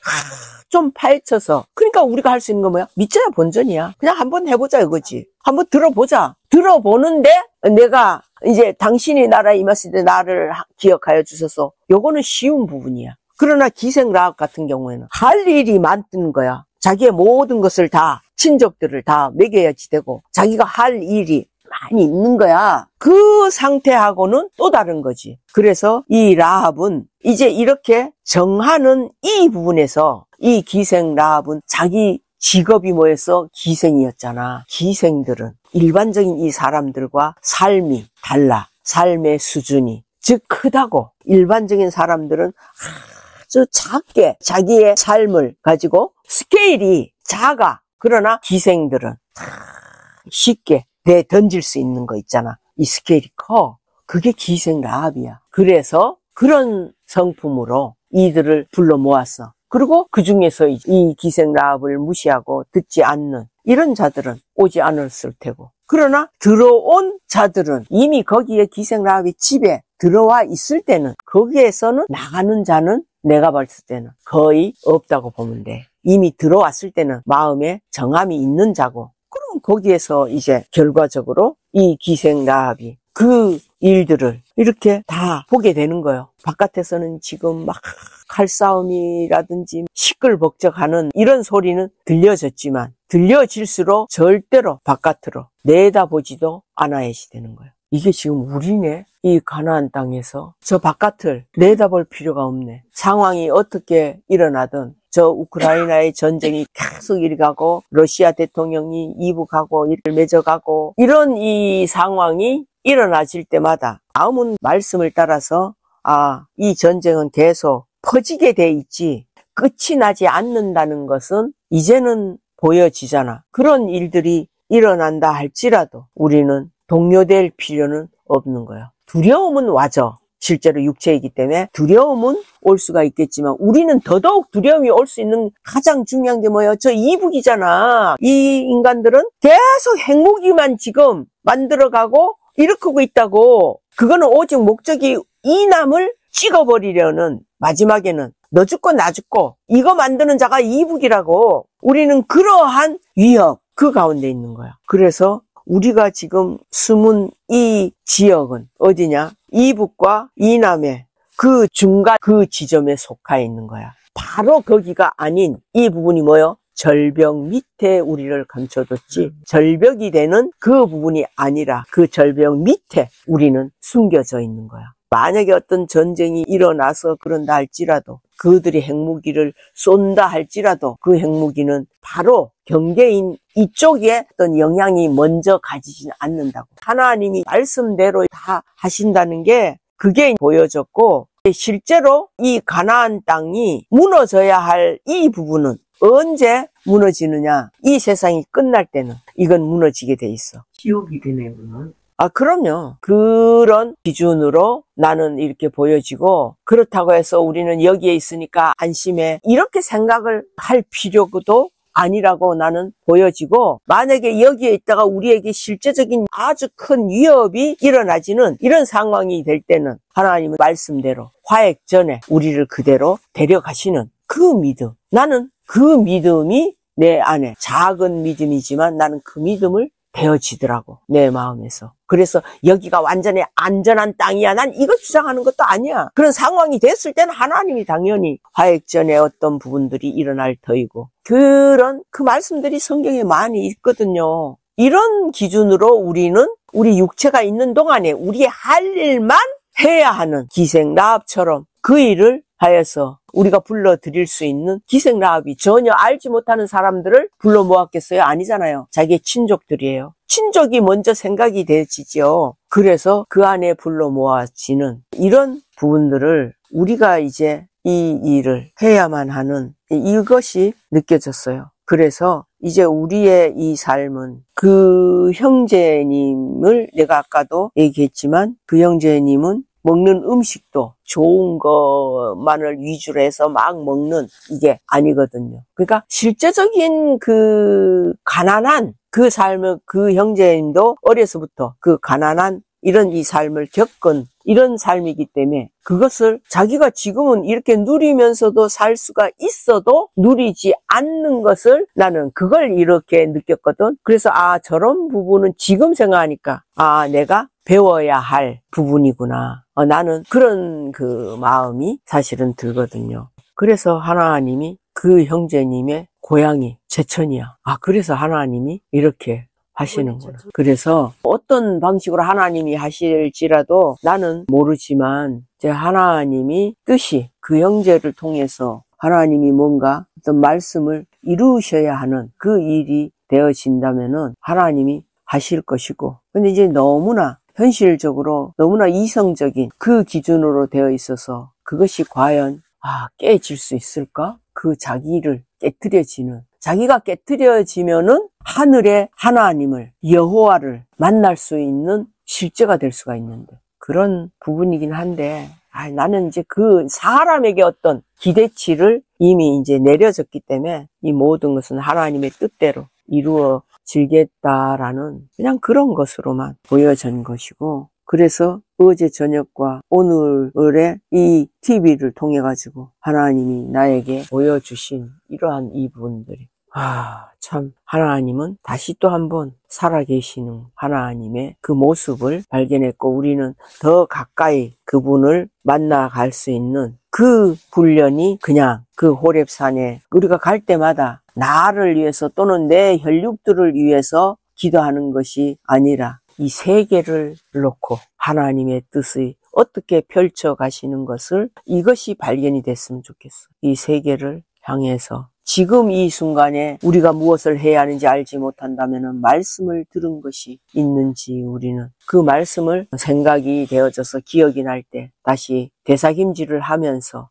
좀 파헤쳐서. 그러니까 우리가 할 수 있는 건 뭐야? 믿져야 본전이야. 그냥 한번 해보자 이거지. 한번 들어보자. 들어보는데 내가 이제 당신이 나라에 임했을 때 나를 기억하여 주셔서 요거는 쉬운 부분이야. 그러나 기생 라합 같은 경우에는 할 일이 많던 거야. 자기의 모든 것을 다 친족들을 다 먹여야지 되고 자기가 할 일이 많이 있는 거야. 그 상태하고는 또 다른 거지. 그래서 이 라합은 이제 이렇게 정하는 이 부분에서 이 기생 라합은 자기 직업이 뭐였어? 기생이었잖아. 기생들은 일반적인 이 사람들과 삶이 달라. 삶의 수준이 즉 크다고. 일반적인 사람들은 아주 작게 자기의 삶을 가지고 스케일이 작아. 그러나 기생들은 쉽게 내던질 수 있는 거 있잖아. 이 스케일이 커. 그게 기생 라합이야. 그래서 그런 성품으로 이들을 불러 모았어. 그리고 그 중에서 이 기생 라합을 무시하고 듣지 않는 이런 자들은 오지 않았을 테고. 그러나 들어온 자들은 이미 거기에 기생 라합의 집에 들어와 있을 때는 거기에서는 나가는 자는 내가 봤을 때는 거의 없다고 보면 돼. 이미 들어왔을 때는 마음에 정함이 있는 자고. 그럼 거기에서 이제 결과적으로 이 기생 라합이 그 일들을 이렇게 다 보게 되는 거예요. 바깥에서는 지금 막 칼싸움이라든지 시끌벅적하는 이런 소리는 들려졌지만 들려질수록 절대로 바깥으로 내다보지도 않아야 되는 거예요. 이게 지금 우리네. 이 가나안 땅에서 저 바깥을 내다볼 필요가 없네. 상황이 어떻게 일어나든 저 우크라이나의 전쟁이 계속 이리 가고 러시아 대통령이 이북하고 이를 맺어가고 이런 이 상황이 일어나질 때마다 아무 말씀을 따라서 이 전쟁은 계속 퍼지게 돼 있지 끝이 나지 않는다는 것은 이제는 보여지잖아. 그런 일들이 일어난다 할지라도 우리는 동요될 필요는 없는 거야. 두려움은 와죠. 실제로 육체이기 때문에 두려움은 올 수가 있겠지만 우리는 더더욱 두려움이 올 수 있는 가장 중요한 게 뭐예요? 저 이북이잖아. 이 인간들은 계속 핵무기만 지금 만들어가고 일으키고 있다고. 그거는 오직 목적이 이남을 찍어버리려는 마지막에는 너 죽고 나 죽고 이거 만드는 자가 이북이라고. 우리는 그러한 위협 그 가운데 있는 거야. 그래서 우리가 지금 숨은 이 지역은 어디냐? 이북과 이남의 그 중간 그 지점에 속해 있는 거야. 바로 거기가 아닌 이 부분이 뭐요? 절벽 밑에 우리를 감춰뒀지. 절벽이 되는 그 부분이 아니라 그 절벽 밑에 우리는 숨겨져 있는 거야. 만약에 어떤 전쟁이 일어나서 그런다 할지라도 그들이 핵무기를 쏜다 할지라도 그 핵무기는 바로 경계인 이쪽에 어떤 영향이 먼저 가지진 않는다고. 하나님이 말씀대로 다 하신다는 게 그게 보여졌고 실제로 이 가나안 땅이 무너져야 할 이 부분은 언제 무너지느냐? 이 세상이 끝날 때는 이건 무너지게 돼 있어. 지옥이 되네, 그러면. 그럼요. 그런 기준으로 나는 이렇게 보여지고 그렇다고 해서 우리는 여기에 있으니까 안심해. 이렇게 생각을 할 필요도 아니라고 나는 보여지고 만약에 여기에 있다가 우리에게 실제적인 아주 큰 위협이 일어나지는 이런 상황이 될 때는 하나님의 말씀대로 화액 전에 우리를 그대로 데려가시는 그 믿음. 나는 그 믿음이 내 안에 작은 믿음이지만 나는 그 믿음을 되어지더라고. 내 마음에서. 그래서 여기가 완전히 안전한 땅이야. 난 이거 주장하는 것도 아니야. 그런 상황이 됐을 때는 하나님이 당연히 화액전에 어떤 부분들이 일어날 터이고 그런 그 말씀들이 성경에 많이 있거든요. 이런 기준으로 우리는 우리 육체가 있는 동안에 우리의 할 일만 해야 하는 기생 라합처럼 그 일을 하여서 우리가 불러드릴 수 있는 기생 라합이 전혀 알지 못하는 사람들을 불러 모았겠어요? 아니잖아요. 자기의 친족들이에요. 친족이 먼저 생각이 되지죠. 그래서 그 안에 불러 모아지는 이런 부분들을 우리가 이제 이 일을 해야만 하는 이것이 느껴졌어요. 그래서 이제 우리의 이 삶은 그 형제님을 내가 아까도 얘기했지만 그 형제님은 먹는 음식도 좋은 것만을 위주로 해서 막 먹는 이게 아니거든요. 그러니까 실제적인 그 가난한 그 삶을 그 형제님도 어려서부터 그 가난한 이런 이 삶을 겪은 이런 삶이기 때문에 그것을 자기가 지금은 이렇게 누리면서도 살 수가 있어도 누리지 않는 것을 나는 그걸 이렇게 느꼈거든. 그래서 저런 부분은 지금 생각하니까 내가 배워야 할 부분이구나. 나는 그런 그 마음이 사실은 들거든요. 그래서 하나님이 그 형제님의 고향이 제천이야. 그래서 하나님이 이렇게 하시는구나. 그래서 어떤 방식으로 하나님이 하실지라도 나는 모르지만 이제 하나님이 뜻이 그 형제를 통해서 하나님이 뭔가 어떤 말씀을 이루셔야 하는 그 일이 되어진다면은 하나님이 하실 것이고, 근데 이제 너무나 현실적으로 너무나 이성적인 그 기준으로 되어 있어서 그것이 과연 깨질 수 있을까? 그 자기를 깨트려지는, 자기가 깨트려지면은 하늘의 하나님을, 여호와를 만날 수 있는 실제가 될 수가 있는데, 그런 부분이긴 한데, 나는 이제 그 사람에게 어떤 기대치를 이미 이제 내려졌기 때문에 이 모든 것은 하나님의 뜻대로 이루어지겠다라는 그냥 그런 것으로만 보여진 것이고, 그래서 어제 저녁과 오늘의 이 TV를 통해 가지고 하나님이 나에게 보여주신 이러한 이 부분들이, 참 하나님은 다시 또 한번 살아계시는 하나님의 그 모습을 발견했고, 우리는 더 가까이 그분을 만나갈 수 있는 그 훈련이 그냥 그 호렙산에 우리가 갈 때마다 나를 위해서 또는 내 혈육들을 위해서 기도하는 것이 아니라 이 세계를 놓고 하나님의 뜻이 어떻게 펼쳐 가시는 것을, 이것이 발견이 됐으면 좋겠어. 이 세계를 향해서 지금 이 순간에 우리가 무엇을 해야 하는지 알지 못한다면 말씀을 들은 것이 있는지, 우리는 그 말씀을 생각이 되어져서 기억이 날 때 다시 되새김질을 하면서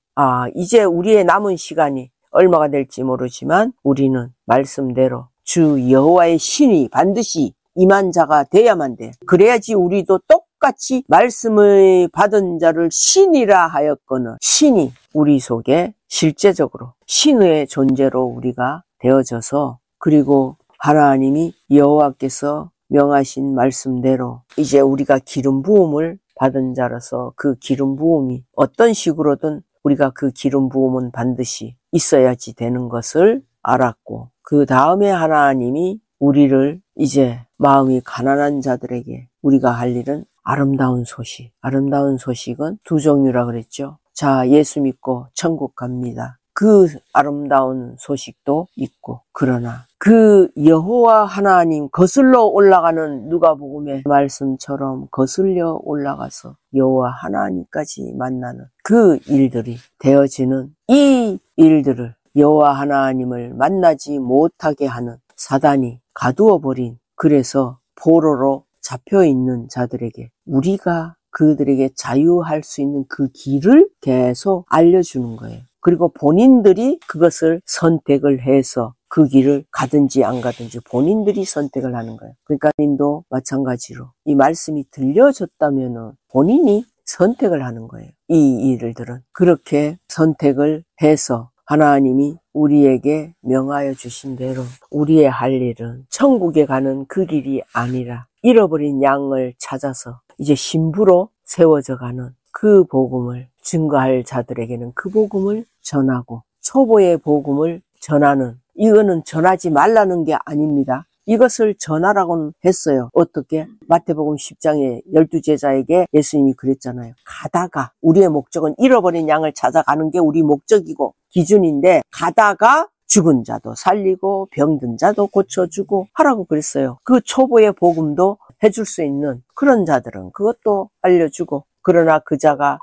이제 우리의 남은 시간이 얼마가 될지 모르지만 우리는 말씀대로 주 여호와의 신이 반드시 임한 자가 돼야만 돼. 그래야지 우리도 똑같이 말씀을 받은 자를 신이라 하였거늘, 신이 우리 속에 실제적으로 신의 존재로 우리가 되어져서, 그리고 하나님이 여호와께서 명하신 말씀대로 이제 우리가 기름 부음을 받은 자라서 그 기름 부음이 어떤 식으로든 우리가 그 기름 부음은 반드시 있어야지 되는 것을 알았고, 그 다음에 하나님이 우리를 이제 마음이 가난한 자들에게 우리가 할 일은 아름다운 소식. 아름다운 소식은 두 종류라 그랬죠. 자, 예수 믿고 천국 갑니다. 그 아름다운 소식도 있고, 그러나 그 여호와 하나님 거슬러 올라가는 누가복음의 말씀처럼 거슬려 올라가서 여호와 하나님까지 만나는 그 일들이 되어지는, 이 일들을 여호와 하나님을 만나지 못하게 하는 사단이 가두어 버린, 그래서 포로로 잡혀있는 자들에게 우리가 그들에게 자유할 수 있는 그 길을 계속 알려주는 거예요. 그리고 본인들이 그것을 선택을 해서 그 길을 가든지 안 가든지 본인들이 선택을 하는 거예요. 그러니까 님도 마찬가지로 이 말씀이 들려졌다면 본인이 선택을 하는 거예요. 이 일들은 그렇게 선택을 해서 하나님이 우리에게 명하여 주신 대로 우리의 할 일은 천국에 가는 그 길이 아니라 잃어버린 양을 찾아서 이제 신부로 세워져 가는 그 복음을 증거할 자들에게는 그 복음을 전하고, 초보의 복음을 전하는, 이거는 전하지 말라는 게 아닙니다. 이것을 전하라고는 했어요. 어떻게? 마태복음 10장에 12제자에게 예수님이 그랬잖아요. 가다가, 우리의 목적은 잃어버린 양을 찾아가는 게 우리 목적이고 기준인데, 가다가 죽은 자도 살리고 병든 자도 고쳐주고 하라고 그랬어요. 그 초보의 복음도 해줄 수 있는 그런 자들은 그것도 알려주고, 그러나 그 자가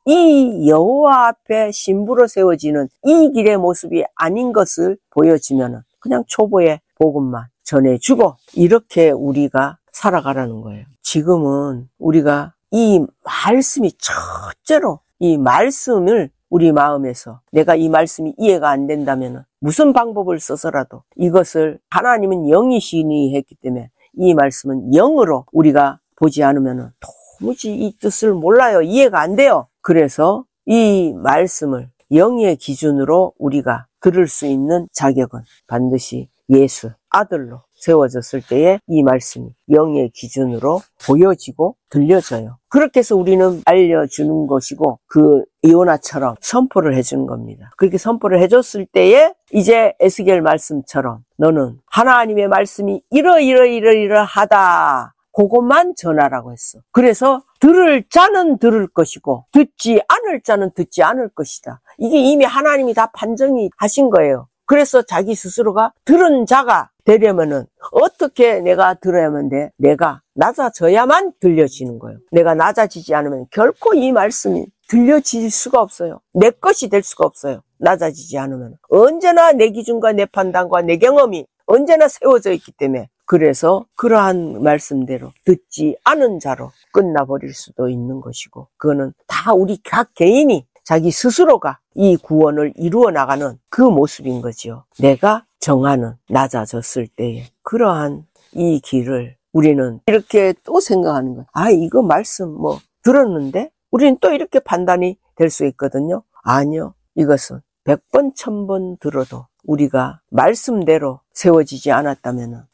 이 여호와 앞에 신부로 세워지는 이 길의 모습이 아닌 것을 보여주면 그냥 초보의 복음만 전해주고, 이렇게 우리가 살아가라는 거예요. 지금은 우리가 이 말씀이 첫째로, 이 말씀을 우리 마음에서, 내가 이 말씀이 이해가 안 된다면 무슨 방법을 써서라도 이것을, 하나님은 영이시니 했기 때문에 이 말씀은 영으로 우리가 보지 않으면 도무지 이 뜻을 몰라요. 이해가 안 돼요. 그래서 이 말씀을 영의 기준으로 우리가 들을 수 있는 자격은 반드시 예수 아들로 세워졌을 때에 이 말씀이 영의 기준으로 보여지고 들려져요. 그렇게 해서 우리는 알려주는 것이고, 그 요나처럼 선포를 해주는 겁니다. 그렇게 선포를 해줬을 때에 이제 에스겔 말씀처럼 너는 하나님의 말씀이 이러하다, 그것만 전하라고 했어. 그래서 들을 자는 들을 것이고 듣지 않을 자는 듣지 않을 것이다. 이게 이미 하나님이 다 판정이 하신 거예요. 그래서 자기 스스로가 들은 자가 되려면은 어떻게 내가 들어야만 돼? 내가 낮아져야만 들려지는 거예요. 내가 낮아지지 않으면 결코 이 말씀이 들려질 수가 없어요. 내 것이 될 수가 없어요. 낮아지지 않으면. 언제나 내 기준과 내 판단과 내 경험이 언제나 세워져 있기 때문에. 그래서 그러한 말씀대로 듣지 않은 자로 끝나버릴 수도 있는 것이고, 그거는 다 우리 각 개인이 자기 스스로가 이 구원을 이루어 나가는 그 모습인 거지요. 내가 정하는 낮아졌을 때에 그러한 이 길을 우리는 이렇게 또 생각하는 거예요. 아, 이거 말씀 뭐 들었는데 우리는 또 이렇게 판단이 될 수 있거든요. 아니요. 이것은 100번, 1000번 들어도 우리가 말씀대로 세워지지 않았다면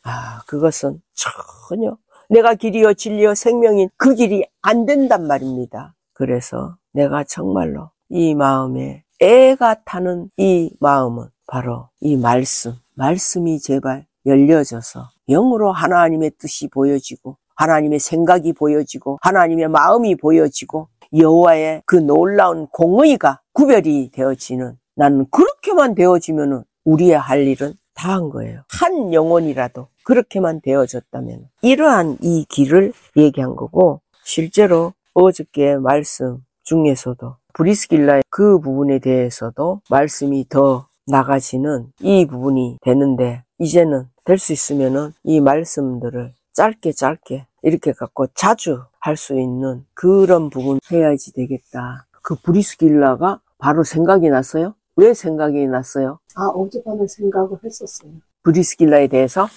그것은 전혀 내가 길이요 진리요 생명인 그 길이 안 된단 말입니다. 그래서 내가 정말로 이 마음에 애가 타는 이 마음은 바로 이 말씀이 제발 열려져서 영으로 하나님의 뜻이 보여지고 하나님의 생각이 보여지고 하나님의 마음이 보여지고 여호와의 그 놀라운 공의가 구별이 되어지는, 나는 그렇게만 되어지면은 우리의 할 일은 다 한 거예요. 한 영혼이라도 그렇게만 되어졌다면 이러한 이 길을 얘기한 거고, 실제로 어저께 말씀 중에서도 브리스길라의 그 부분에 대해서도 말씀이 더 나가지는 이 부분이 되는데, 이제는 될 수 있으면은 이 말씀들을 짧게 이렇게 갖고 자주 할 수 있는 그런 부분 해야지 되겠다. 그 브리스길라가 바로 생각이 났어요. 왜 생각이 났어요? 어젯밤에 생각을 했었어요. 브리스길라에 대해서?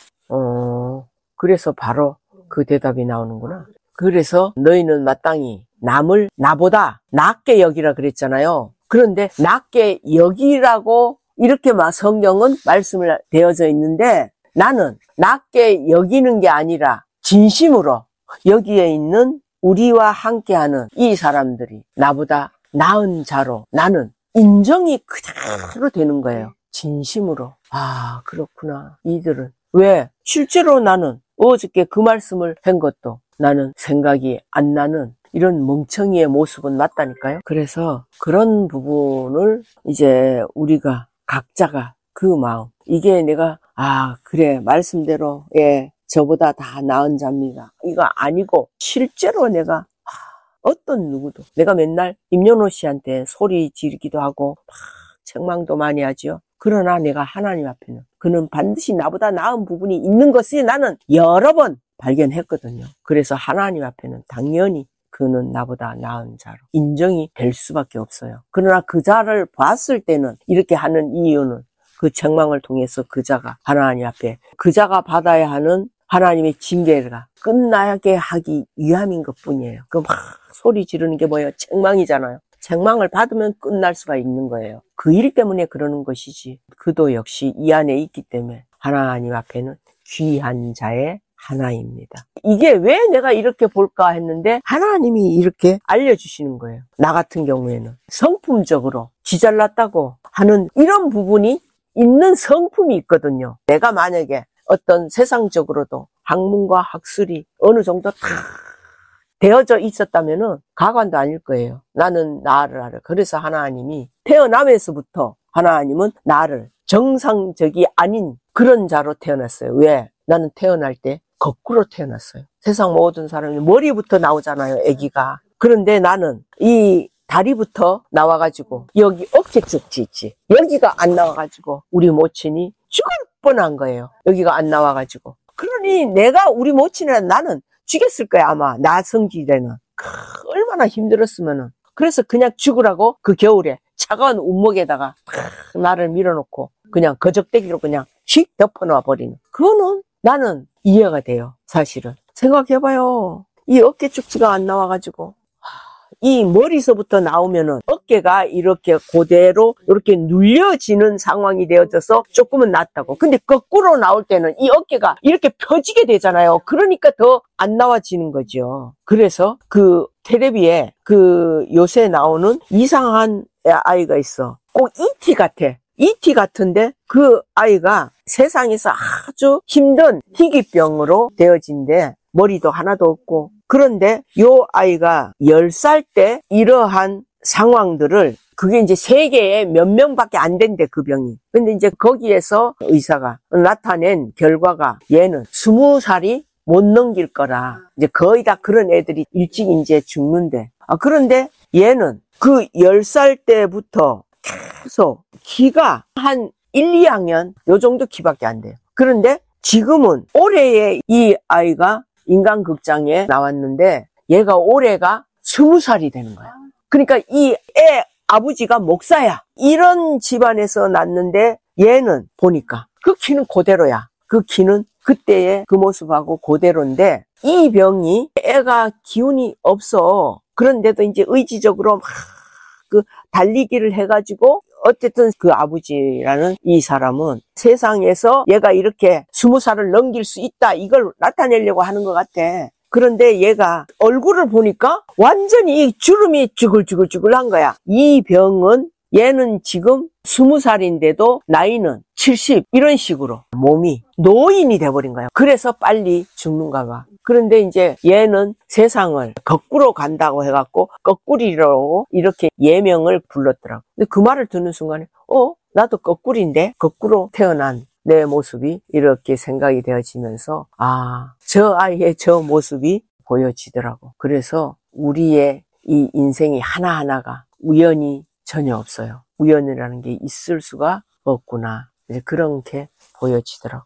그래서 바로 그 대답이 나오는구나. 그래서 너희는 마땅히 남을 나보다 낮게 여기라 그랬잖아요. 그런데 낮게 여기라고 이렇게 성경은 말씀을 되어져 있는데, 나는 낮게 여기는 게 아니라 진심으로 여기에 있는 우리와 함께하는 이 사람들이 나보다 나은 자로 나는 인정이 그대로 되는 거예요. 진심으로. 그렇구나. 이들은. 왜? 실제로 나는 어저께 그 말씀을 한 것도 나는 생각이 안 나는 이런 멍청이의 모습은 맞다니까요. 그래서 그런 부분을 이제 우리가 각자가 그 마음, 이게 내가 그래 말씀대로 저보다 다 나은 자입니다, 이거 아니고, 실제로 내가 어떤 누구도, 내가 맨날 임연호 씨한테 소리 지르기도 하고 막 책망도 많이 하지요. 그러나 내가 하나님 앞에는 그는 반드시 나보다 나은 부분이 있는 것을 나는 여러 번 발견했거든요. 그래서 하나님 앞에는 당연히 그는 나보다 나은 자로 인정이 될 수밖에 없어요. 그러나 그 자를 봤을 때는 이렇게 하는 이유는 그 책망을 통해서 그 자가 하나님 앞에 그 자가 받아야 하는 하나님의 징계가 끝나게 하기 위함인 것뿐이에요. 그 막 소리 지르는 게 뭐예요? 책망이잖아요. 책망을 받으면 끝날 수가 있는 거예요. 그 일 때문에 그러는 것이지, 그도 역시 이 안에 있기 때문에 하나님 앞에는 귀한 자의 하나입니다. 이게 왜 내가 이렇게 볼까 했는데 하나님이 이렇게 알려주시는 거예요. 나 같은 경우에는 성품적으로 지잘났다고 하는 이런 부분이 있는 성품이 있거든요. 내가 만약에 어떤 세상적으로도 학문과 학술이 어느 정도 다 되어져 있었다면은 가관도 아닐 거예요. 나는 나를 알아. 그래서 하나님이 태어나면서부터 하나님은 나를 정상적이 아닌 그런 자로 태어났어요. 왜? 나는 태어날 때 거꾸로 태어났어요. 세상 모든 사람이 머리부터 나오잖아요, 아기가. 그런데 나는 이 다리부터 나와가지고 여기 어깨 쪽지 있지, 여기가 안 나와가지고 우리 모친이 죽을 뻔한 거예요. 여기가 안 나와가지고. 그러니 내가 우리 모친이랑 나는 죽였을 거야, 아마. 나 성질에는. 얼마나 힘들었으면은. 그래서 그냥 죽으라고 그 겨울에 차가운 운목에다가 나를 밀어놓고 그냥 거적대기로 그냥 휙 덮어놔 버리는. 그거는 나는 이해가 돼요, 사실은. 생각해봐요. 이 어깨 쪽지가 안 나와가지고 이 머리서부터 나오면은 어깨가 이렇게 그대로 이렇게 눌려지는 상황이 되어져서 조금은 낫다고. 근데 거꾸로 나올 때는 이 어깨가 이렇게 펴지게 되잖아요. 그러니까 더 안 나와지는 거죠. 그래서 그 텔레비에 그 요새 나오는 이상한 아이가 있어. 꼭 E.T. 같아. E.T. 같은데 그 아이가 세상에서 아주 힘든 희귀병으로 되어진데 머리도 하나도 없고, 그런데 요 아이가 10살 때 이러한 상황들을 그게 이제 세계에 몇 명밖에 안 된대, 그 병이. 근데 이제 거기에서 의사가 나타낸 결과가 얘는 20살이 못 넘길 거라. 이제 거의 다 그런 애들이 일찍 이제 죽는데. 그런데 얘는 그 10살 때부터 계속 키가 한 1, 2학년 요 정도 키밖에 안 돼요. 그런데 지금은 올해에 이 아이가 인간극장에 나왔는데 얘가 올해가 20살이 되는 거야. 그러니까 이 애 아버지가 목사야. 이런 집안에서 났는데 얘는 보니까 그 키는 그대로야. 그 키는 그때의 그 모습하고 그대로인데 이 병이 애가 기운이 없어. 그런데도 이제 의지적으로 막 그 달리기를 해가지고 어쨌든 그 아버지라는 이 사람은 세상에서 얘가 이렇게 20살을 넘길 수 있다 이걸 나타내려고 하는 것 같아. 그런데 얘가 얼굴을 보니까 완전히 주름이 쭈글쭈글쭈글한 거야. 이 병은 얘는 지금 20살인데도 나이는 70 이런 식으로 몸이 노인이 돼버린 거야. 그래서 빨리 죽는가 봐. 그런데 이제 얘는 세상을 거꾸로 간다고 해갖고 거꾸리로 이렇게 예명을 불렀더라고. 근데 그 말을 듣는 순간에 나도 거꾸리인데 거꾸로 태어난 내 모습이 이렇게 생각이 되어지면서 저 아이의 저 모습이 보여지더라고. 그래서 우리의 이 인생이 하나하나가 우연이 전혀 없어요. 우연이라는 게 있을 수가 없구나. 이제 그렇게 보여지더라고.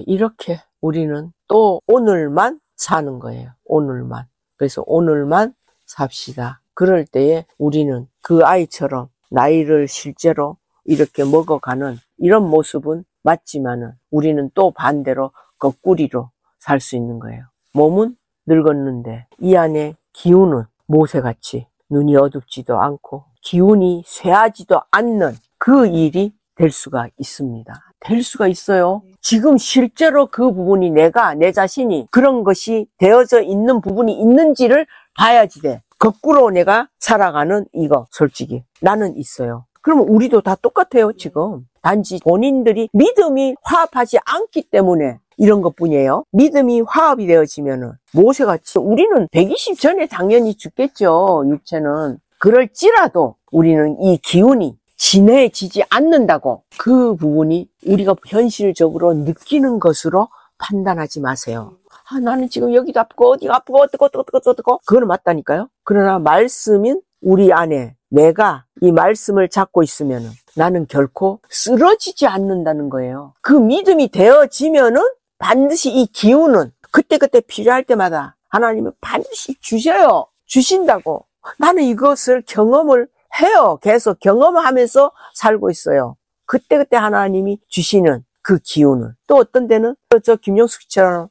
이렇게 우리는 또 오늘만 사는 거예요. 오늘만. 그래서 오늘만 삽시다. 그럴 때에 우리는 그 아이처럼 나이를 실제로 이렇게 먹어가는 이런 모습은 맞지만은 우리는 또 반대로 거꾸리로 살 수 있는 거예요. 몸은 늙었는데 이 안에 기운은 모세같이 눈이 어둡지도 않고 기운이 쇠하지도 않는 그 일이 될 수가 있습니다. 될 수가 있어요. 지금 실제로 그 부분이 내 자신이 그런 것이 되어져 있는 부분이 있는지를 봐야지 돼. 거꾸로 내가 살아가는 이거 솔직히 나는 있어요. 그러면 우리도 다 똑같아요. 지금 단지 본인들이 믿음이 화합하지 않기 때문에 이런 것뿐이에요. 믿음이 화합이 되어지면은 모세같이 우리는 120 전에 당연히 죽겠죠. 육체는. 그럴지라도 우리는 이 기운이 진해지지 않는다고 그 부분이 우리가 현실적으로 느끼는 것으로 판단하지 마세요. 나는 지금 여기도 아프고 어디가 아프고 어떡고 그거는 맞다니까요. 그러나 말씀인 우리 안에 내가 이 말씀을 잡고 있으면은 나는 결코 쓰러지지 않는다는 거예요. 그 믿음이 되어지면은 반드시 이 기운은 그때그때 필요할 때마다 하나님은 반드시 주셔요. 주신다고. 나는 이것을 경험을 해요. 계속 경험하면서 살고 있어요. 그때그때 하나님이 주시는 그 기운을. 또 어떤 때는 저 김영숙 씨처럼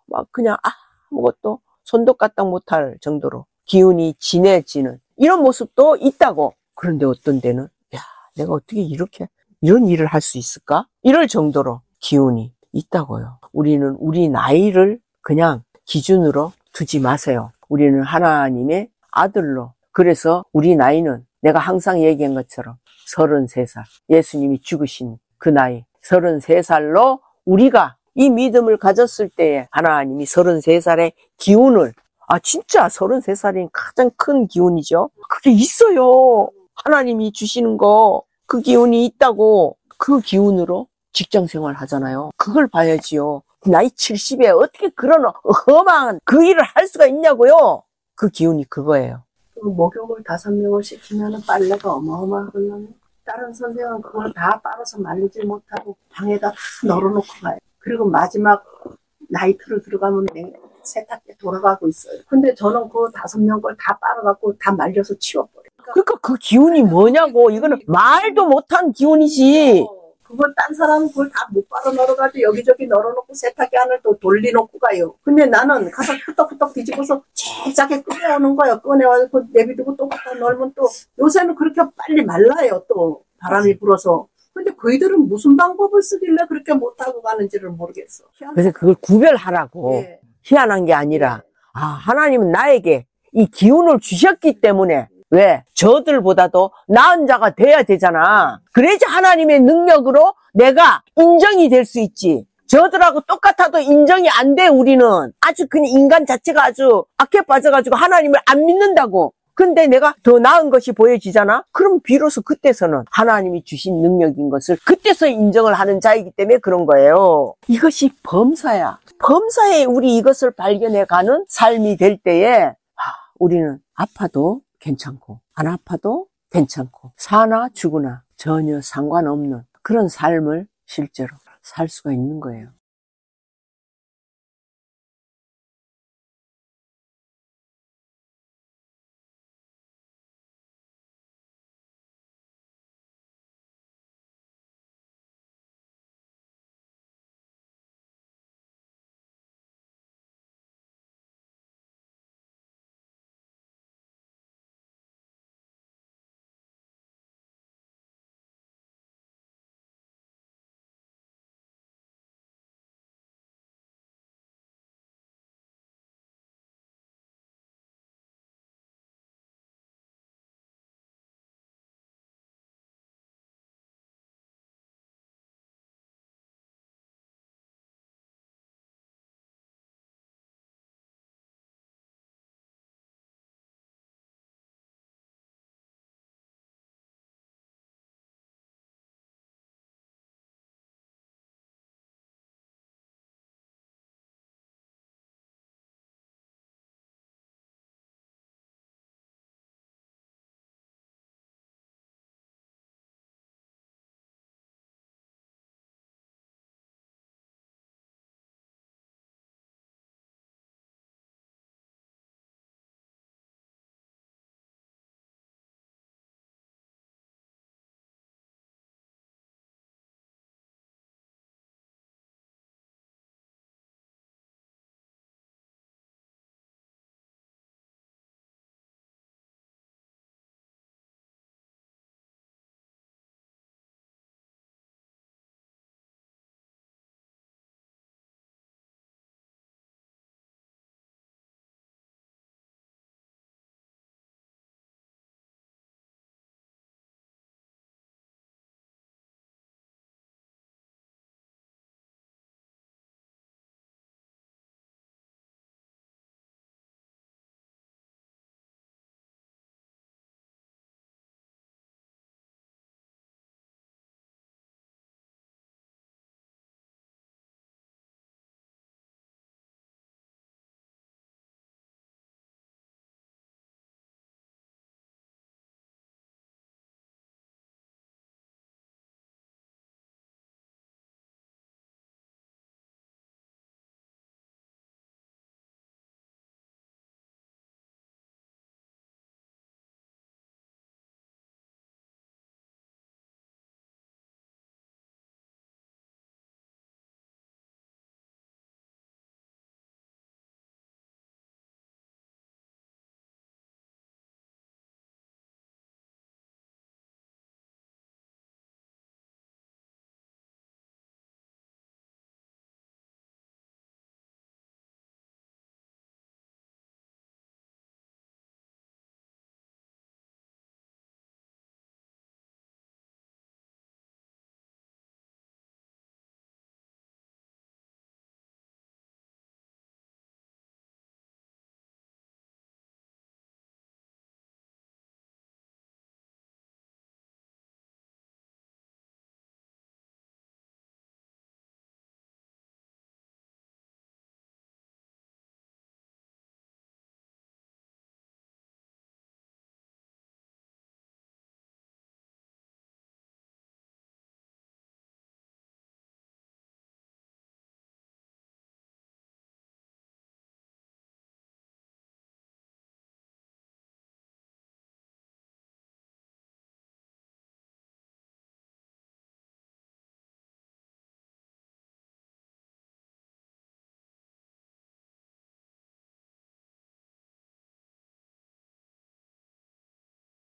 막 그냥 아무것도 손톱까딱 못할 정도로 기운이 진해지는 이런 모습도 있다고. 그런데 어떤 때는 내가 어떻게 이런 일을 할 수 있을까? 이럴 정도로 기운이 있다고요. 우리는 우리 나이를 그냥 기준으로 두지 마세요. 우리는 하나님의 아들로. 그래서 우리 나이는 내가 항상 얘기한 것처럼 33살 예수님이 죽으신 그 나이 33살로 우리가 이 믿음을 가졌을 때에 하나님이 33살의 기운을 진짜 33살이 가장 큰 기운이죠. 그게 있어요. 하나님이 주시는 거 그 기운이 있다고. 그 기운으로 직장생활 하잖아요. 그걸 봐야지요. 나이 70에 어떻게 그런 험한 그 일을 할 수가 있냐고요. 그 기운이 그거예요. 목욕을 5명을 시키면 빨래가 어마어마하거든요. 다른 선생은 그걸 다 빨아서 말리지 못하고 방에다 널어놓고 가요. 그리고 마지막 나이트로 들어가면 세탁기에 돌아가고 있어요. 근데 저는 그 5명 걸 다 빨아갖고 다 말려서 치워버려요. 그러니까 그 기운이 뭐냐고. 이거는 말도 못한 기운이지. 그걸 딴 사람은 그걸 다 못 빨아 널어가지고 여기저기 널어놓고 세탁기 안을 또 돌려놓고 가요. 근데 나는 가서 후떡후떡 뒤집어서 제작에 꺼내오는 거예요. 꺼내와서 내비두고 또 갖다 널면 또 요새는 그렇게 빨리 말라요. 또 바람이 불어서. 근데 그이들은 무슨 방법을 쓰길래 그렇게 못하고 가는지를 모르겠어. 그래서 그걸 구별하라고. 예. 희한한 게 아니라 하나님은 나에게 이 기운을 주셨기 때문에 왜? 저들보다도 나은 자가 돼야 되잖아. 그래야지 하나님의 능력으로 내가 인정이 될 수 있지. 저들하고 똑같아도 인정이 안 돼. 우리는 아주 그냥 인간 자체가 아주 악해 빠져가지고 하나님을 안 믿는다고. 근데 내가 더 나은 것이 보여지잖아? 그럼 비로소 그때서는 하나님이 주신 능력인 것을 그때서 인정을 하는 자이기 때문에 그런 거예요. 이것이 범사야. 범사에 우리 이것을 발견해가는 삶이 될 때에 우리는 아파도 괜찮고 안 아파도 괜찮고 사나 죽으나 전혀 상관없는 그런 삶을 실제로 살 수가 있는 거예요.